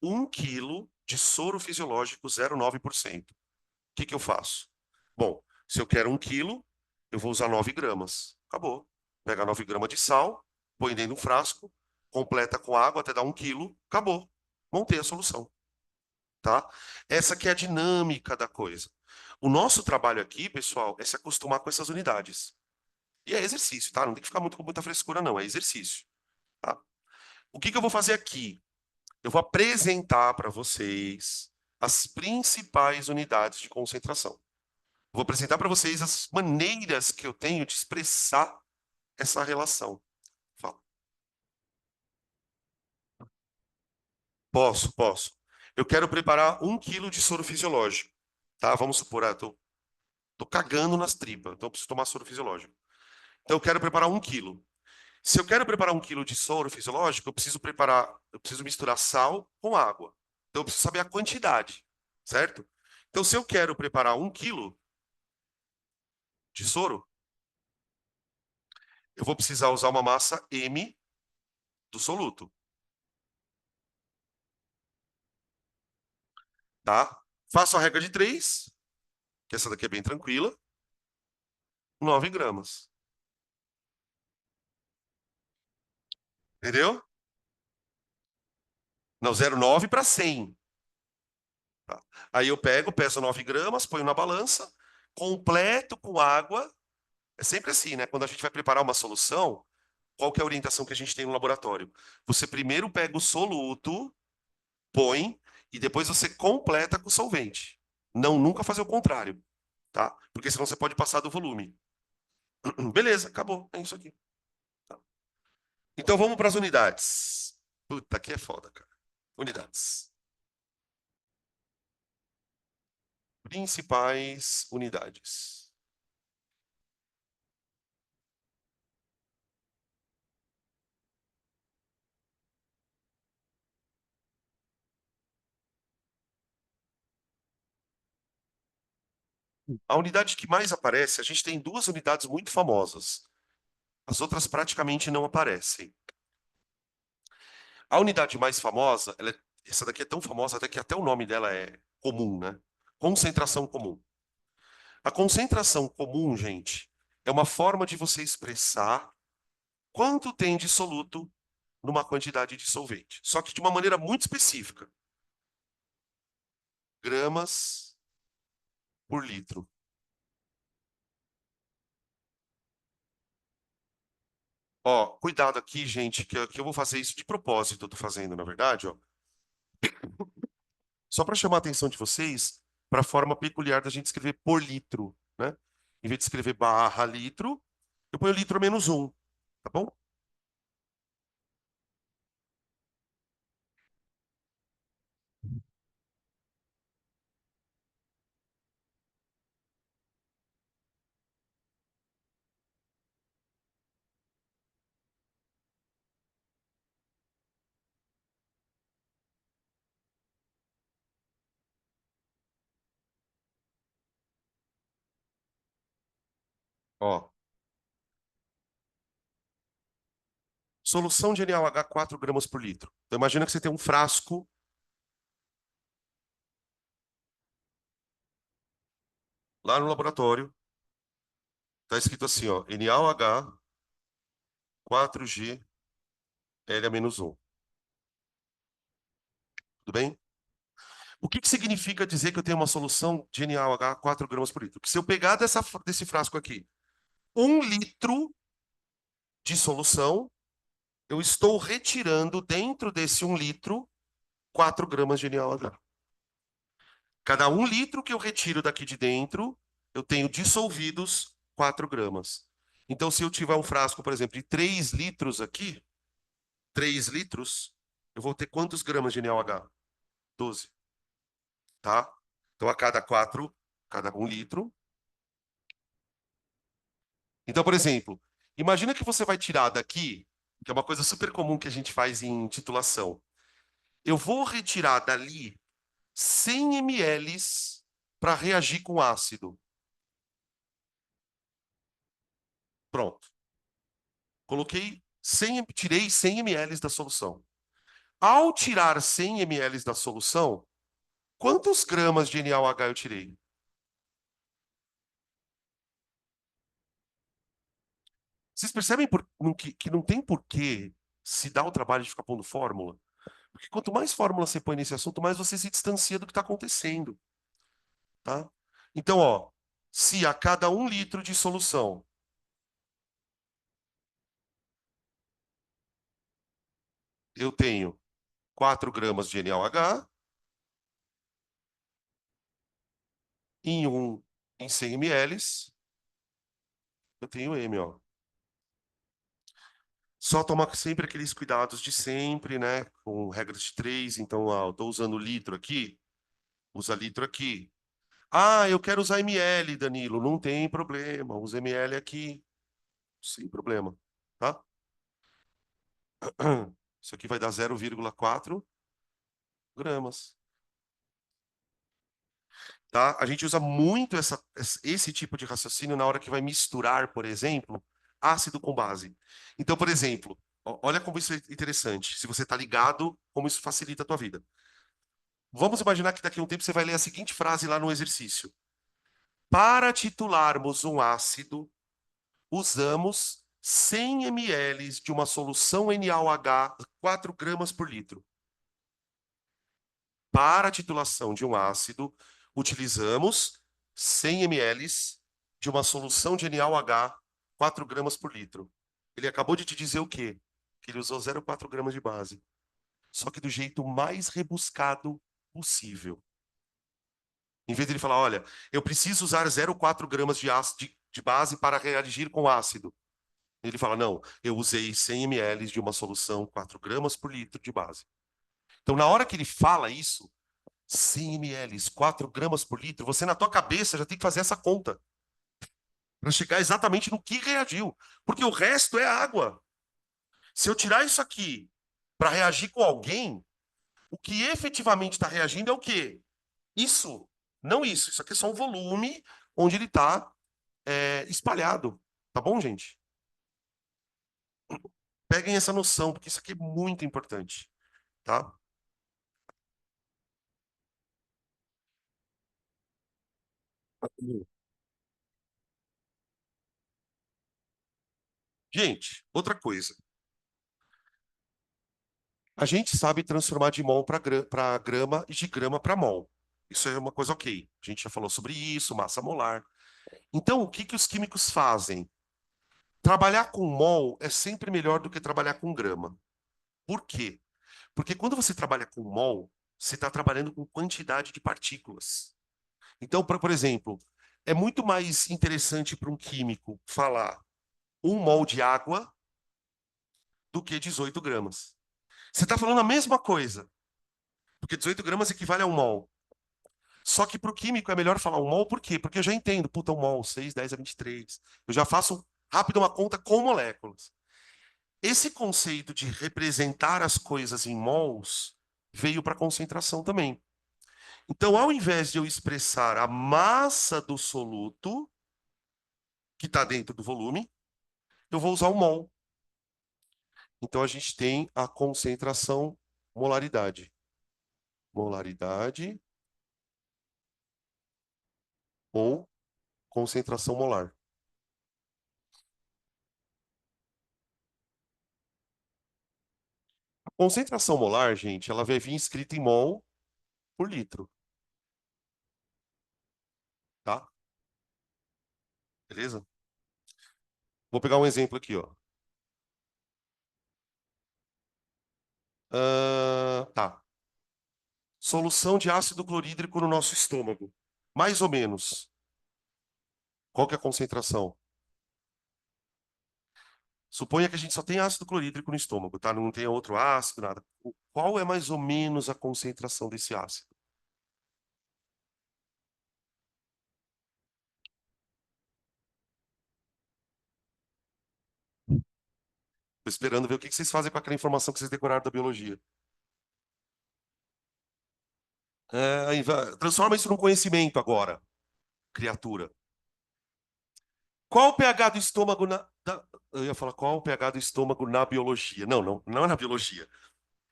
1 quilo de soro fisiológico 0,9%. O que que eu faço? Bom, se eu quero 1 quilo, eu vou usar 9 gramas. Acabou. Pega 9 gramas de sal, põe dentro de um frasco, completa com água até dar 1 quilo, acabou. Montei a solução, tá? Essa que é a dinâmica da coisa. O nosso trabalho aqui, pessoal, é se acostumar com essas unidades. E é exercício, tá? Não tem que ficar muito com muita frescura, não. É exercício, tá? O que que eu vou fazer aqui? Eu vou apresentar para vocês as principais unidades de concentração. Vou apresentar para vocês as maneiras que eu tenho de expressar essa relação. Fala. Posso, posso. Eu quero preparar 1 quilo de soro fisiológico, tá? Vamos supor, tô cagando nas tripas, então eu preciso tomar soro fisiológico. Então eu quero preparar 1 quilo. Se eu quero preparar 1 quilo de soro fisiológico, eu preciso misturar sal com água. Então eu preciso saber a quantidade, certo? Então se eu quero preparar 1 quilo de soro, eu vou precisar usar uma massa M do soluto, tá? Faço a regra de 3, que essa daqui é bem tranquila, 9 gramas. Entendeu? Não, 0,9 para 100. Tá? Aí eu pego, peso 9 gramas, ponho na balança, completo com água. É sempre assim, né? Quando a gente vai preparar uma solução, qual que é a orientação que a gente tem no laboratório? Você primeiro pega o soluto, põe, e depois você completa com o solvente. Não, nunca fazer o contrário, tá? Porque senão você pode passar do volume. Beleza, acabou. É isso aqui. Tá. Então vamos para as unidades. Puta, aqui é foda, cara. Unidades. Principais unidades. A unidade que mais aparece, a gente tem duas unidades muito famosas. As outras praticamente não aparecem. A unidade mais famosa, essa daqui é tão famosa até que até o nome dela é comum, né? Concentração comum. A concentração comum, gente, é uma forma de você expressar quanto tem de soluto numa quantidade de solvente. Só que de uma maneira muito específica. Gramas por litro. Ó, cuidado aqui, gente, que eu vou fazer isso de propósito, eu tô fazendo, na verdade, ó. Só para chamar a atenção de vocês para a forma peculiar da gente escrever por litro, né? Em vez de escrever barra litro, eu ponho litro menos um, tá bom? Ó, solução de NaOH 4 gramas por litro. Então imagina que você tem um frasco lá no laboratório Tá escrito assim, ó, NaOH 4G L-1. Tudo bem? O que que significa dizer que eu tenho uma solução de NaOH 4 gramas por litro? Que se eu pegar desse frasco aqui, 1 litro de solução, eu estou retirando dentro desse 1 litro 4 gramas de NaOH. Cada 1 litro que eu retiro daqui de dentro, eu tenho dissolvidos 4 gramas. Então, se eu tiver um frasco, por exemplo, de 3 litros aqui, 3 litros, eu vou ter quantos gramas de NaOH? 12, tá? Então, a cada 1 litro. Então, por exemplo, imagina que você vai tirar daqui, que é uma coisa super comum que a gente faz em titulação. Eu vou retirar dali 100 ml para reagir com ácido. Pronto. Coloquei 100, tirei 100 ml da solução. Ao tirar 100 ml da solução, quantos gramas de NaOH eu tirei? Vocês percebem que não tem porquê se dar o trabalho de ficar pondo fórmula? Porque quanto mais fórmula você põe nesse assunto, mais você se distancia do que está acontecendo, tá? Então, ó, se a cada 1 litro de solução eu tenho 4 gramas de NaOH, em em 100 ml, eu tenho M, ó. Só tomar sempre aqueles cuidados de sempre, né? Com regras de três. Então, eu tô usando litro aqui, usa litro aqui. Ah, eu quero usar ml, Danilo. Não tem problema. Usa ml aqui, sem problema, tá? Isso aqui vai dar 0,4 gramas, tá? A gente usa muito esse tipo de raciocínio na hora que vai misturar, por exemplo, ácido com base. Então, por exemplo, olha como isso é interessante. Se você está ligado, como isso facilita a tua vida. Vamos imaginar que daqui a um tempo você vai ler a seguinte frase lá no exercício. Para titularmos um ácido, usamos 100 ml de uma solução NaOH, 4 gramas por litro. Para a titulação de um ácido, utilizamos 100 ml de uma solução de NaOH, 4 gramas por litro. Ele acabou de te dizer o quê? Que ele usou 0,4 gramas de base. Só que do jeito mais rebuscado possível. Em vez de ele falar, olha, eu preciso usar 0,4 gramas de base para reagir com ácido. Ele fala, não, eu usei 100 ml de uma solução 4 gramas por litro de base. Então, na hora que ele fala isso, 100 ml, 4 gramas por litro, você na tua cabeça já tem que fazer essa conta para chegar exatamente no que reagiu. Porque o resto é água. Se eu tirar isso aqui para reagir com alguém, o que efetivamente está reagindo é o quê? Isso, não isso. Isso aqui é só um volume onde ele está espalhado. Tá bom, gente? Peguem essa noção, porque isso aqui é muito importante, tá? Gente, outra coisa. A gente sabe transformar de mol para grama e de grama para mol. Isso é uma coisa ok. A gente já falou sobre isso, massa molar. Então, o que que os químicos fazem? Trabalhar com mol é sempre melhor do que trabalhar com grama. Por quê? Porque quando você trabalha com mol, você está trabalhando com quantidade de partículas. Então, por exemplo, é muito mais interessante para um químico falar 1 mol de água do que 18 gramas. Você está falando a mesma coisa, porque 18 gramas equivale a 1 mol. Só que para o químico é melhor falar 1 mol, por quê? Porque eu já entendo, puta, 1 mol, 6, 10 a 23. Eu já faço rápido uma conta com moléculas. Esse conceito de representar as coisas em mols veio para a concentração também. Então, ao invés de eu expressar a massa do soluto, que está dentro do volume, eu vou usar o mol. Então, a gente tem a concentração molaridade. Molaridade ou concentração molar. Concentração molar, gente, ela vai vir escrita em mol por litro, tá? Beleza? Vou pegar um exemplo aqui, ó. Tá. Solução de ácido clorídrico no nosso estômago. Mais ou menos. Qual que é a concentração? Suponha que a gente só tem ácido clorídrico no estômago, tá? Não tem outro ácido, nada. Qual é mais ou menos a concentração desse ácido? Tô esperando ver o que vocês fazem com aquela informação que vocês decoraram da biologia. Transforma isso num conhecimento agora, criatura. Qual o pH do estômago Eu ia falar qual o pH do estômago na biologia. Não, não, não é na biologia.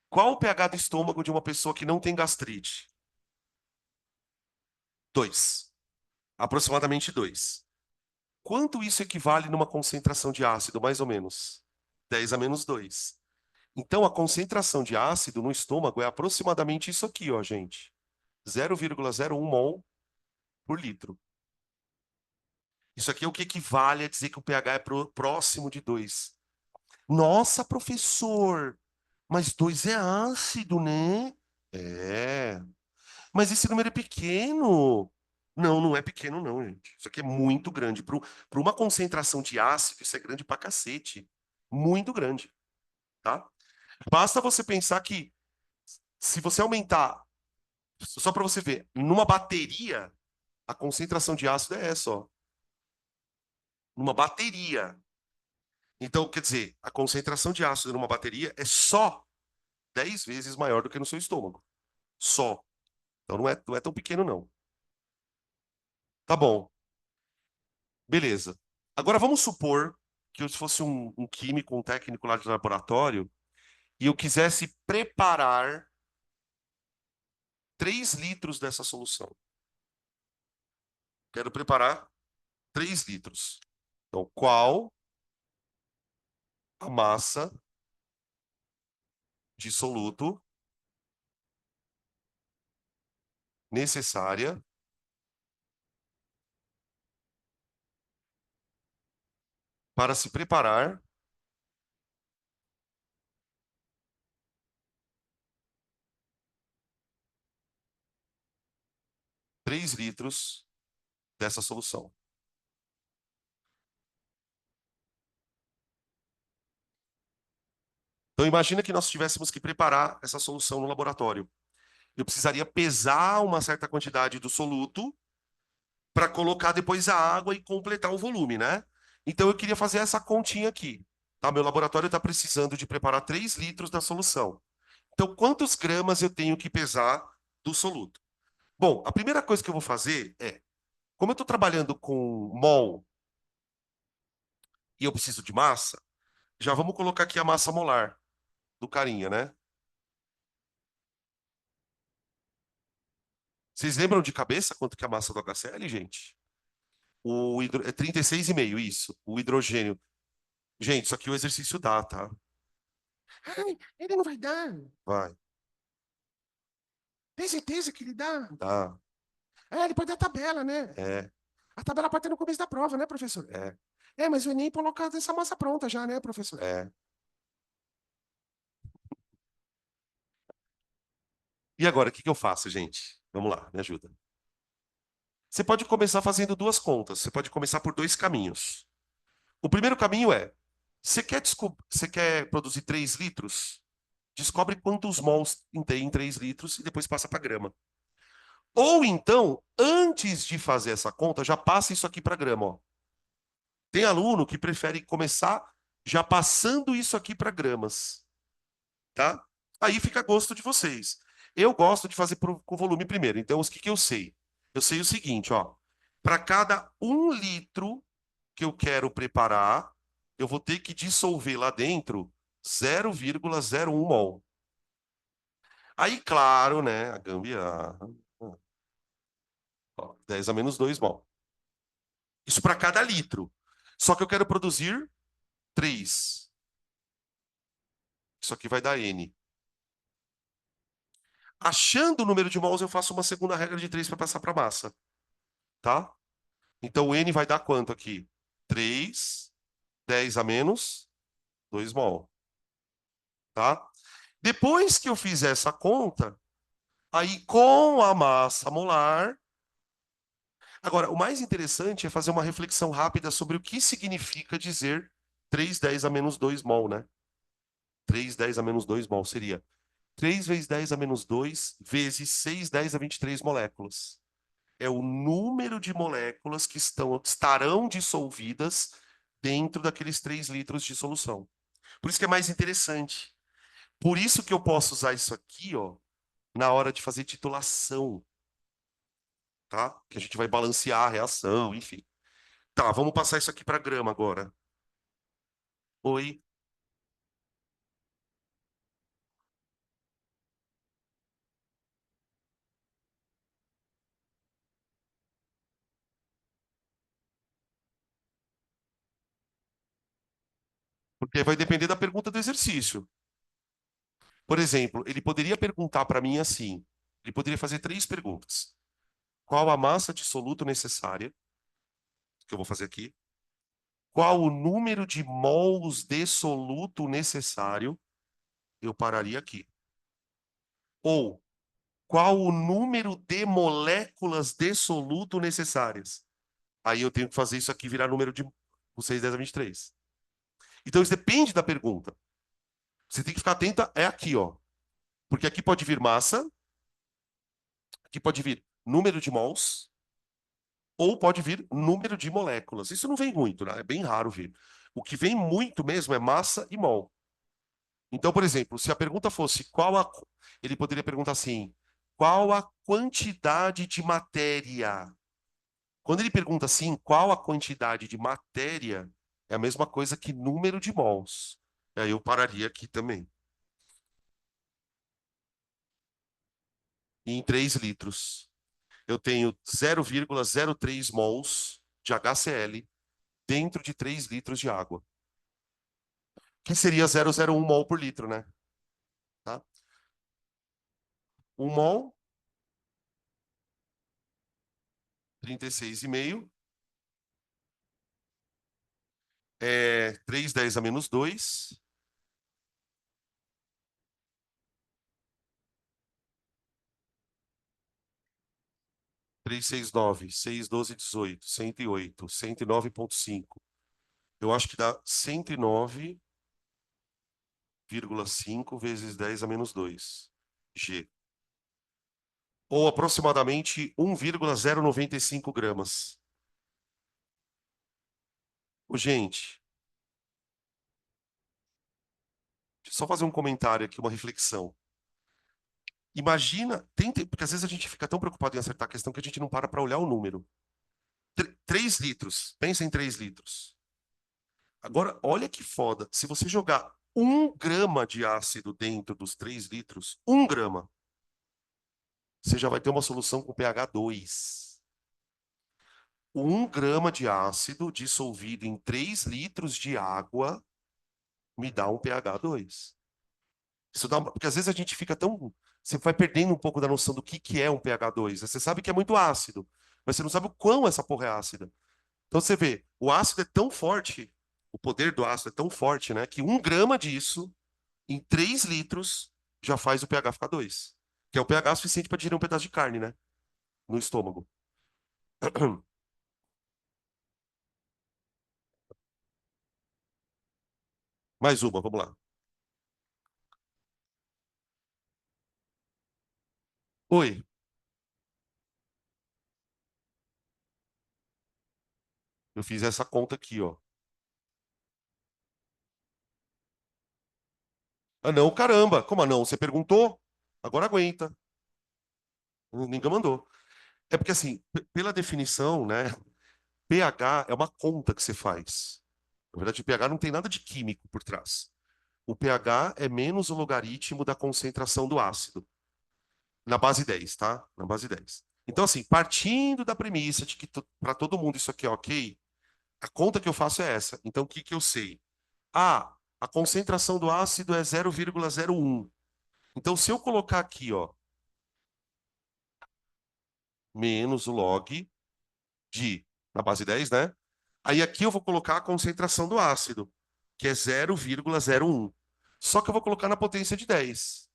Qual o pH do estômago de uma pessoa que não tem gastrite? 2. Aproximadamente 2. Quanto isso equivale numa concentração de ácido, mais ou menos? 10 a -2. Então, a concentração de ácido no estômago é aproximadamente isso aqui, ó, gente. 0,01 mol por litro. Isso aqui é o que equivale a dizer que o pH é próximo de 2. Nossa, professor, mas 2 é ácido, né? É. Mas esse número é pequeno. Não, não é pequeno, não, gente. Isso aqui é muito grande. Para uma concentração de ácido, isso é grande pra cacete. Muito grande, tá? Basta você pensar que se você aumentar, só para você ver, numa bateria, a concentração de ácido é essa, ó. Numa bateria. Então, quer dizer, a concentração de ácido numa bateria é só 10 vezes maior do que no seu estômago. Só. Então não é tão pequeno, não. Tá bom, beleza. Agora vamos supor que eu fosse um químico, um técnico lá de laboratório, e eu quisesse preparar 3 litros dessa solução. Quero preparar 3 litros. Então, qual a massa de soluto necessária para se preparar 3 litros dessa solução? Então, imagina que nós tivéssemos que preparar essa solução no laboratório. Eu precisaria pesar uma certa quantidade do soluto para colocar depois a água e completar o volume, né? Então, eu queria fazer essa continha aqui. Tá? Meu laboratório está precisando de preparar 3 litros da solução. Então, quantos gramas eu tenho que pesar do soluto? Bom, a primeira coisa que eu vou fazer é, como eu estou trabalhando com mol e eu preciso de massa, já vamos colocar aqui a massa molar do carinha, né? Vocês lembram de cabeça quanto que é a massa do HCl, gente? É 36,5, isso. O hidrogênio. Gente, isso aqui o exercício dá, tá? Ai, ele não vai dar. Vai. Tem certeza que ele dá? Dá. É, ele pode dar a tabela, né? É. A tabela pode ter no começo da prova, né, professor? É. É, mas o Enem coloca essa massa pronta já, né, professor? É. E agora, o que que eu faço, gente? Vamos lá, me ajuda. Você pode começar fazendo duas contas. Você pode começar por dois caminhos. O primeiro caminho é: você quer produzir 3 litros? Descobre quantos mols tem em 3 litros e depois passa para grama. Ou então, antes de fazer essa conta, já passa isso aqui para grama. Ó. Tem aluno que prefere começar já passando isso aqui para gramas, tá? Aí fica a gosto de vocês. Eu gosto de fazer com volume primeiro. Então, o que que eu sei? Eu sei o seguinte, ó. Para cada 1 litro que eu quero preparar, eu vou ter que dissolver lá dentro 0,01 mol. Aí, claro, né, a gambiarra, ó, 10 a -2 mol. Isso para cada litro. Só que eu quero produzir 3. Isso aqui vai dar N. Achando o número de mols, eu faço uma segunda regra de 3 para passar para a massa, tá? Então o N vai dar quanto aqui? 3, 10 a menos 2 mol, tá? Depois que eu fizer essa conta, aí com a massa molar. Agora, o mais interessante é fazer uma reflexão rápida sobre o que significa dizer 3 10 a menos 2 mol, né? 3 10 a menos 2 mol seria 3 vezes 10 a menos 2 vezes 6 10 a 23 moléculas. É o número de moléculas que estarão dissolvidas dentro daqueles 3 litros de solução. Por isso que é mais interessante. Por isso que eu posso usar isso aqui, ó, na hora de fazer titulação, tá? Que a gente vai balancear a reação, enfim. Tá, vamos passar isso aqui para grama agora. Oi, porque vai depender da pergunta do exercício. Por exemplo, ele poderia perguntar para mim assim: ele poderia fazer 3 perguntas. Qual a massa de soluto necessária, que eu vou fazer aqui? Qual o número de mols de soluto necessário? Eu pararia aqui. Ou qual o número de moléculas de soluto necessárias? Aí eu tenho que fazer isso aqui virar número de o 6, 10 a 23. Então isso depende da pergunta. Você tem que ficar atenta, é aqui, ó. Porque aqui pode vir massa, aqui pode vir número de mols, ou pode vir número de moléculas. Isso não vem muito, né? É bem raro vir. O que vem muito mesmo é massa e mol. Então, por exemplo, se a pergunta fosse qual a. Ele poderia perguntar assim: qual a quantidade de matéria? Quando ele pergunta assim, qual a quantidade de matéria, é a mesma coisa que número de mols. Aí eu pararia aqui também. E em 3 litros. Eu tenho 0,03 mols de HCl dentro de 3 litros de água, que seria 0,01 mol por litro, né? Tá? 1 mol, 36,5, 3 10 a menos 2, 3 6 9, 6 12 18, 108, 109,5. Eu acho que dá 109,5 vezes 10 a menos 2 G. Ou aproximadamente 1,095 gramas. Ô, gente, deixa eu só fazer um comentário aqui, uma reflexão. Imagina, tenta, porque às vezes a gente fica tão preocupado em acertar a questão que a gente não para olhar o número. 3 litros, pensa em 3 litros. Agora, olha que foda. Se você jogar 1 grama de ácido dentro dos 3 litros, 1 grama, você já vai ter uma solução com pH 2. 1 grama de ácido dissolvido em 3 litros de água me dá um pH 2. Isso dá porque às vezes a gente fica tão. Você vai perdendo um pouco da noção do que é um pH 2. Você sabe que é muito ácido, mas você não sabe o quão essa porra é ácida. Então você vê, o ácido é tão forte, o poder do ácido é tão forte, né, que 1 grama disso, em 3 litros, já faz o pH ficar 2. Que é o pH suficiente para digerir um pedaço de carne, né, no estômago. Mais uma, vamos lá. Oi, eu fiz essa conta aqui, ó. Ah, não, caramba, como ah, não? Você perguntou? Agora aguenta. Ninguém mandou. É porque, assim, pela definição, né, pH é uma conta que você faz. Na verdade, o pH não tem nada de químico por trás. O pH é menos o logaritmo da concentração do ácido. Na base 10, tá? Na base 10. Então, assim, partindo da premissa de que para todo mundo isso aqui é ok, a conta que eu faço é essa. Então, o que que eu sei? Ah, a concentração do ácido é 0,01. Então, se eu colocar aqui, ó, menos o log de, na base 10, né? Aí aqui eu vou colocar a concentração do ácido, que é 0,01. Só que eu vou colocar na potência de 10.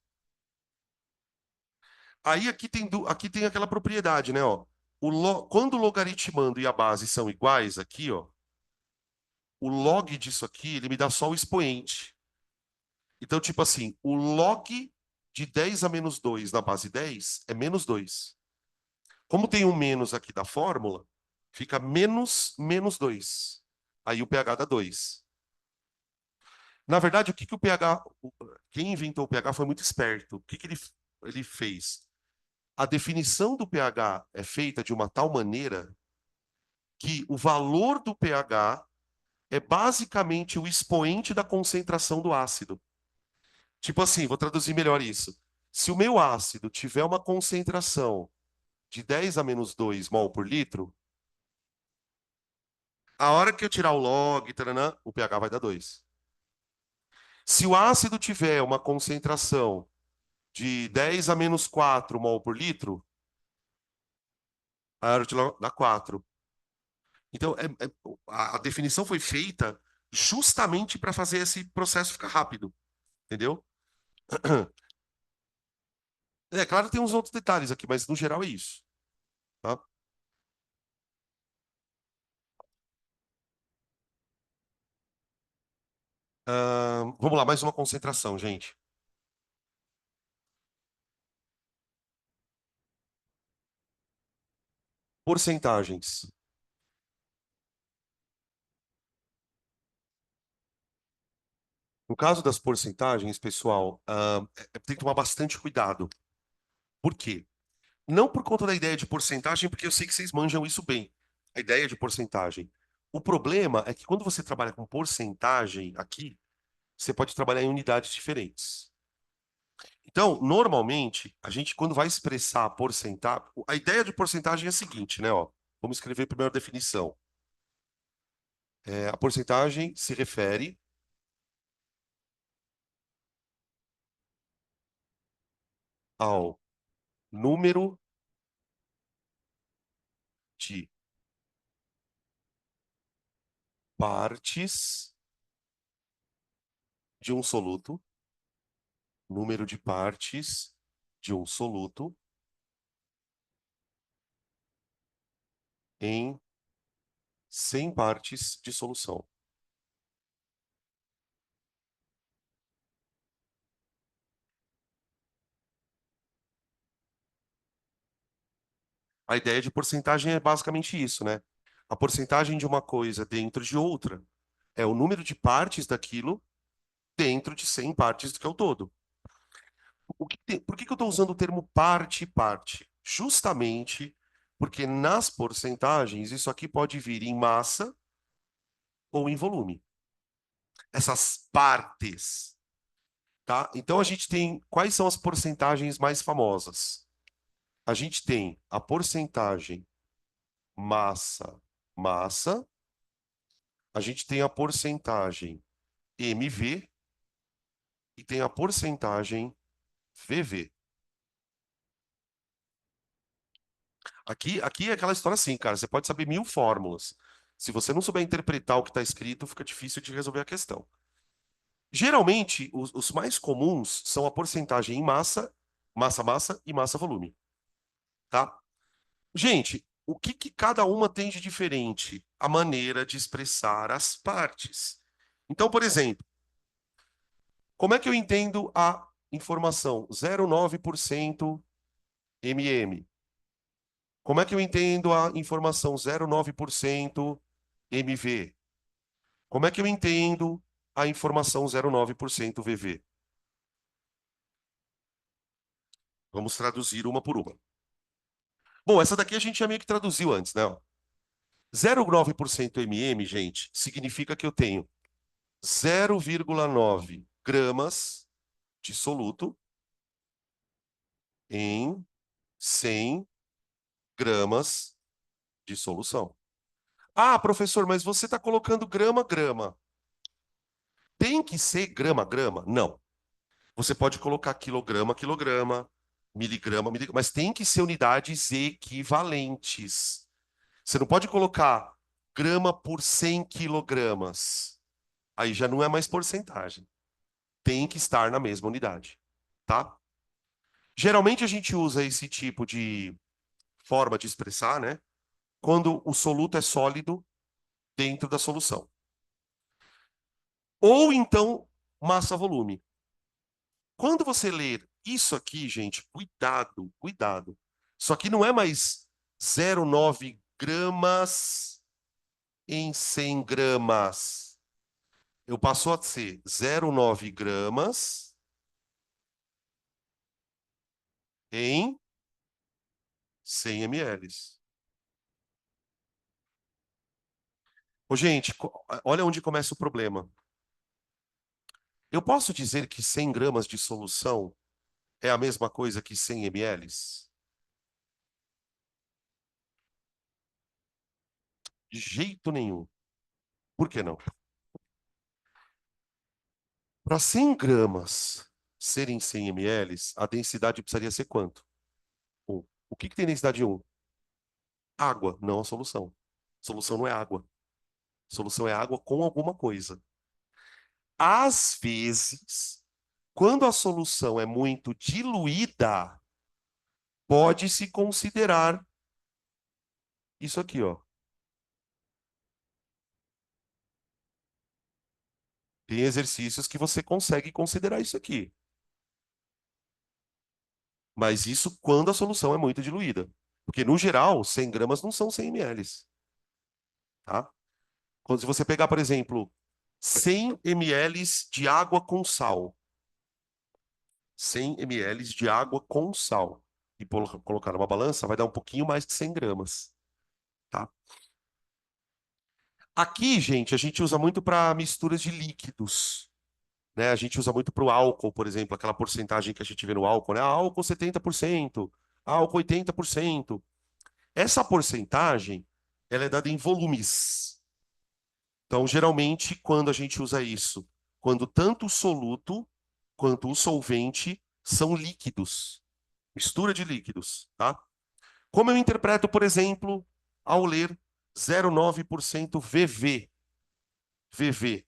Aí aqui tem aquela propriedade, né? Ó. Quando o logaritmando e a base são iguais aqui, ó, o log disso aqui, ele me dá só o expoente. Então, tipo assim, o log de 10 a menos 2 na base 10 é menos 2. Como tem um menos aqui da fórmula, fica menos 2. Aí o pH dá 2. Na verdade, o que que o pH, quem inventou o pH foi muito esperto. O que que ele fez? A definição do pH é feita de uma tal maneira que o valor do pH é basicamente o expoente da concentração do ácido. Tipo assim, vou traduzir melhor isso. Se o meu ácido tiver uma concentração de 10 a menos 2 mol por litro, a hora que eu tirar o log, taranã, o pH vai dar 2. Se o ácido tiver uma concentração de 10 a menos 4 mol por litro, a hora de tirar dá 4. Então, a definição foi feita justamente para fazer esse processo ficar rápido, entendeu? É claro, tem uns outros detalhes aqui, mas no geral é isso, tá? Vamos lá, mais uma concentração, gente. Porcentagens. No caso das porcentagens, pessoal, tem que tomar bastante cuidado. Por quê? Não por conta da ideia de porcentagem, porque eu sei que vocês manjam isso bem. A ideia de porcentagem. O problema é que quando você trabalha com porcentagem aqui, você pode trabalhar em unidades diferentes. Então, normalmente, a gente, quando vai expressar a porcentagem, a ideia de porcentagem é a seguinte, né? Ó, vamos escrever primeiro a definição. A porcentagem se refere ao número de partes de um soluto, número de partes de um soluto em 100 partes de solução. A ideia de porcentagem é basicamente isso, né? A porcentagem de uma coisa dentro de outra é o número de partes daquilo dentro de 100 partes do que é o todo. Por que que eu estou usando o termo parte e parte? Justamente porque nas porcentagens isso aqui pode vir em massa ou em volume. Essas partes, tá? Então a gente tem quais são as porcentagens mais famosas? A gente tem a porcentagem massa, a gente tem a porcentagem MV e tem a porcentagem VV. Aqui é aquela história assim, cara. Você pode saber mil fórmulas. Se você não souber interpretar o que está escrito, fica difícil de resolver a questão. Geralmente, os mais comuns são a porcentagem em massa e massa-volume, tá? Gente, o que que cada uma tem de diferente? A maneira de expressar as partes. Então, por exemplo, como é que eu entendo a informação 0,9% mm? Como é que eu entendo a informação 0,9% MV? Como é que eu entendo a informação 0,9% VV? Vamos traduzir uma por uma. Bom, essa daqui a gente já meio que traduziu antes, né? 0,9% mm, gente, significa que eu tenho 0,9 gramas de soluto em 100 gramas de solução. Ah, professor, mas você está colocando grama. Tem que ser grama? Não. Você pode colocar quilograma. mas tem que ser unidades equivalentes. Você não pode colocar grama por 100 quilogramas. Aí já não é mais porcentagem. Tem que estar na mesma unidade, tá? Geralmente a gente usa esse tipo de forma de expressar, né? Quando o soluto é sólido dentro da solução. Ou então, massa-volume. Quando você ler isso aqui, gente, cuidado, cuidado. Isso aqui não é mais 0,9 gramas em 100 gramas. Eu passo a ser 0,9 gramas em 100 ml. Ô, gente, olha onde começa o problema. Eu posso dizer que 100 gramas de solução é a mesma coisa que 100 ml? De jeito nenhum. Por que não? Para 100 gramas serem 100 ml, a densidade precisaria ser quanto? 1. O que tem densidade 1? Água, não a solução. Solução não é água. Solução é água com alguma coisa. Às vezes, quando a solução é muito diluída, pode-se considerar isso aqui, ó. Tem exercícios que você consegue considerar isso aqui. Mas isso quando a solução é muito diluída. Porque, no geral, 100 gramas não são 100 ml, tá? Quando se você pegar, por exemplo, 100 ml de água com sal, 100 ml de água com sal, e colocar numa balança, vai dar um pouquinho mais de 100 gramas, tá? Aqui, gente, a gente usa muito para misturas de líquidos, né? A gente usa muito para o álcool, por exemplo, aquela porcentagem que a gente vê no álcool, né? Álcool 70%, álcool 80%. Essa porcentagem, ela é dada em volumes. Então, geralmente, quando a gente usa isso, quando tanto o soluto quanto o solvente são líquidos, mistura de líquidos, tá? Como eu interpreto, por exemplo, ao ler 0,9% VV? VV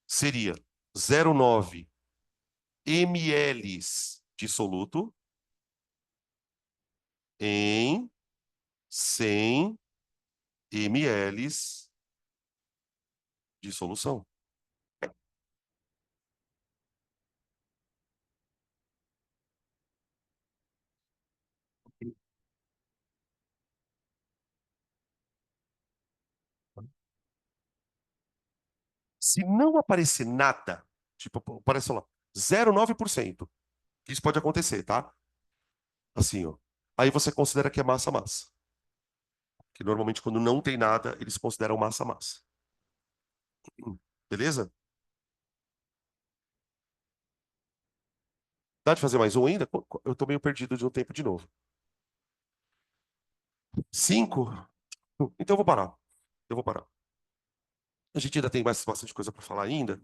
seria 0,9 ml de soluto em 100 ml de solução. Se não aparecer nada, tipo, aparece lá, 0,9%, isso pode acontecer, tá? Assim, ó. Aí você considera que é massa-massa. Que normalmente, quando não tem nada, eles consideram massa-massa. Beleza? Dá de fazer mais um ainda? Eu tô meio perdido de um tempo de novo. 5? Então eu vou parar. Eu vou parar. A gente ainda tem bastante coisa para falar ainda.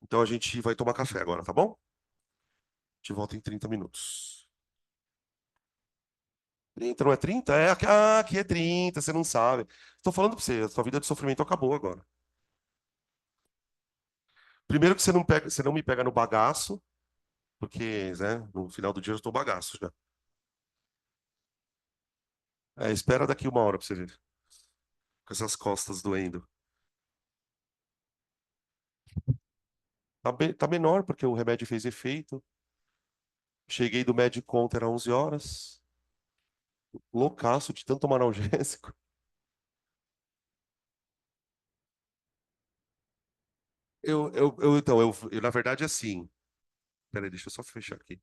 Então a gente vai tomar café agora, tá bom? A gente volta em 30 minutos. 30, não é 30? É, aqui é 30, você não sabe. Tô falando pra você, a sua vida de sofrimento acabou agora. Primeiro que você não me pega no bagaço, porque, né, no final do dia eu estou bagaço já. É, espera daqui uma hora pra você ver. Com essas costas doendo. Tá menor, porque o remédio fez efeito. Cheguei do Med Counter às 11 horas. Loucaço de tanto tomar analgésico. Então, na verdade, assim. Peraí, deixa eu só fechar aqui.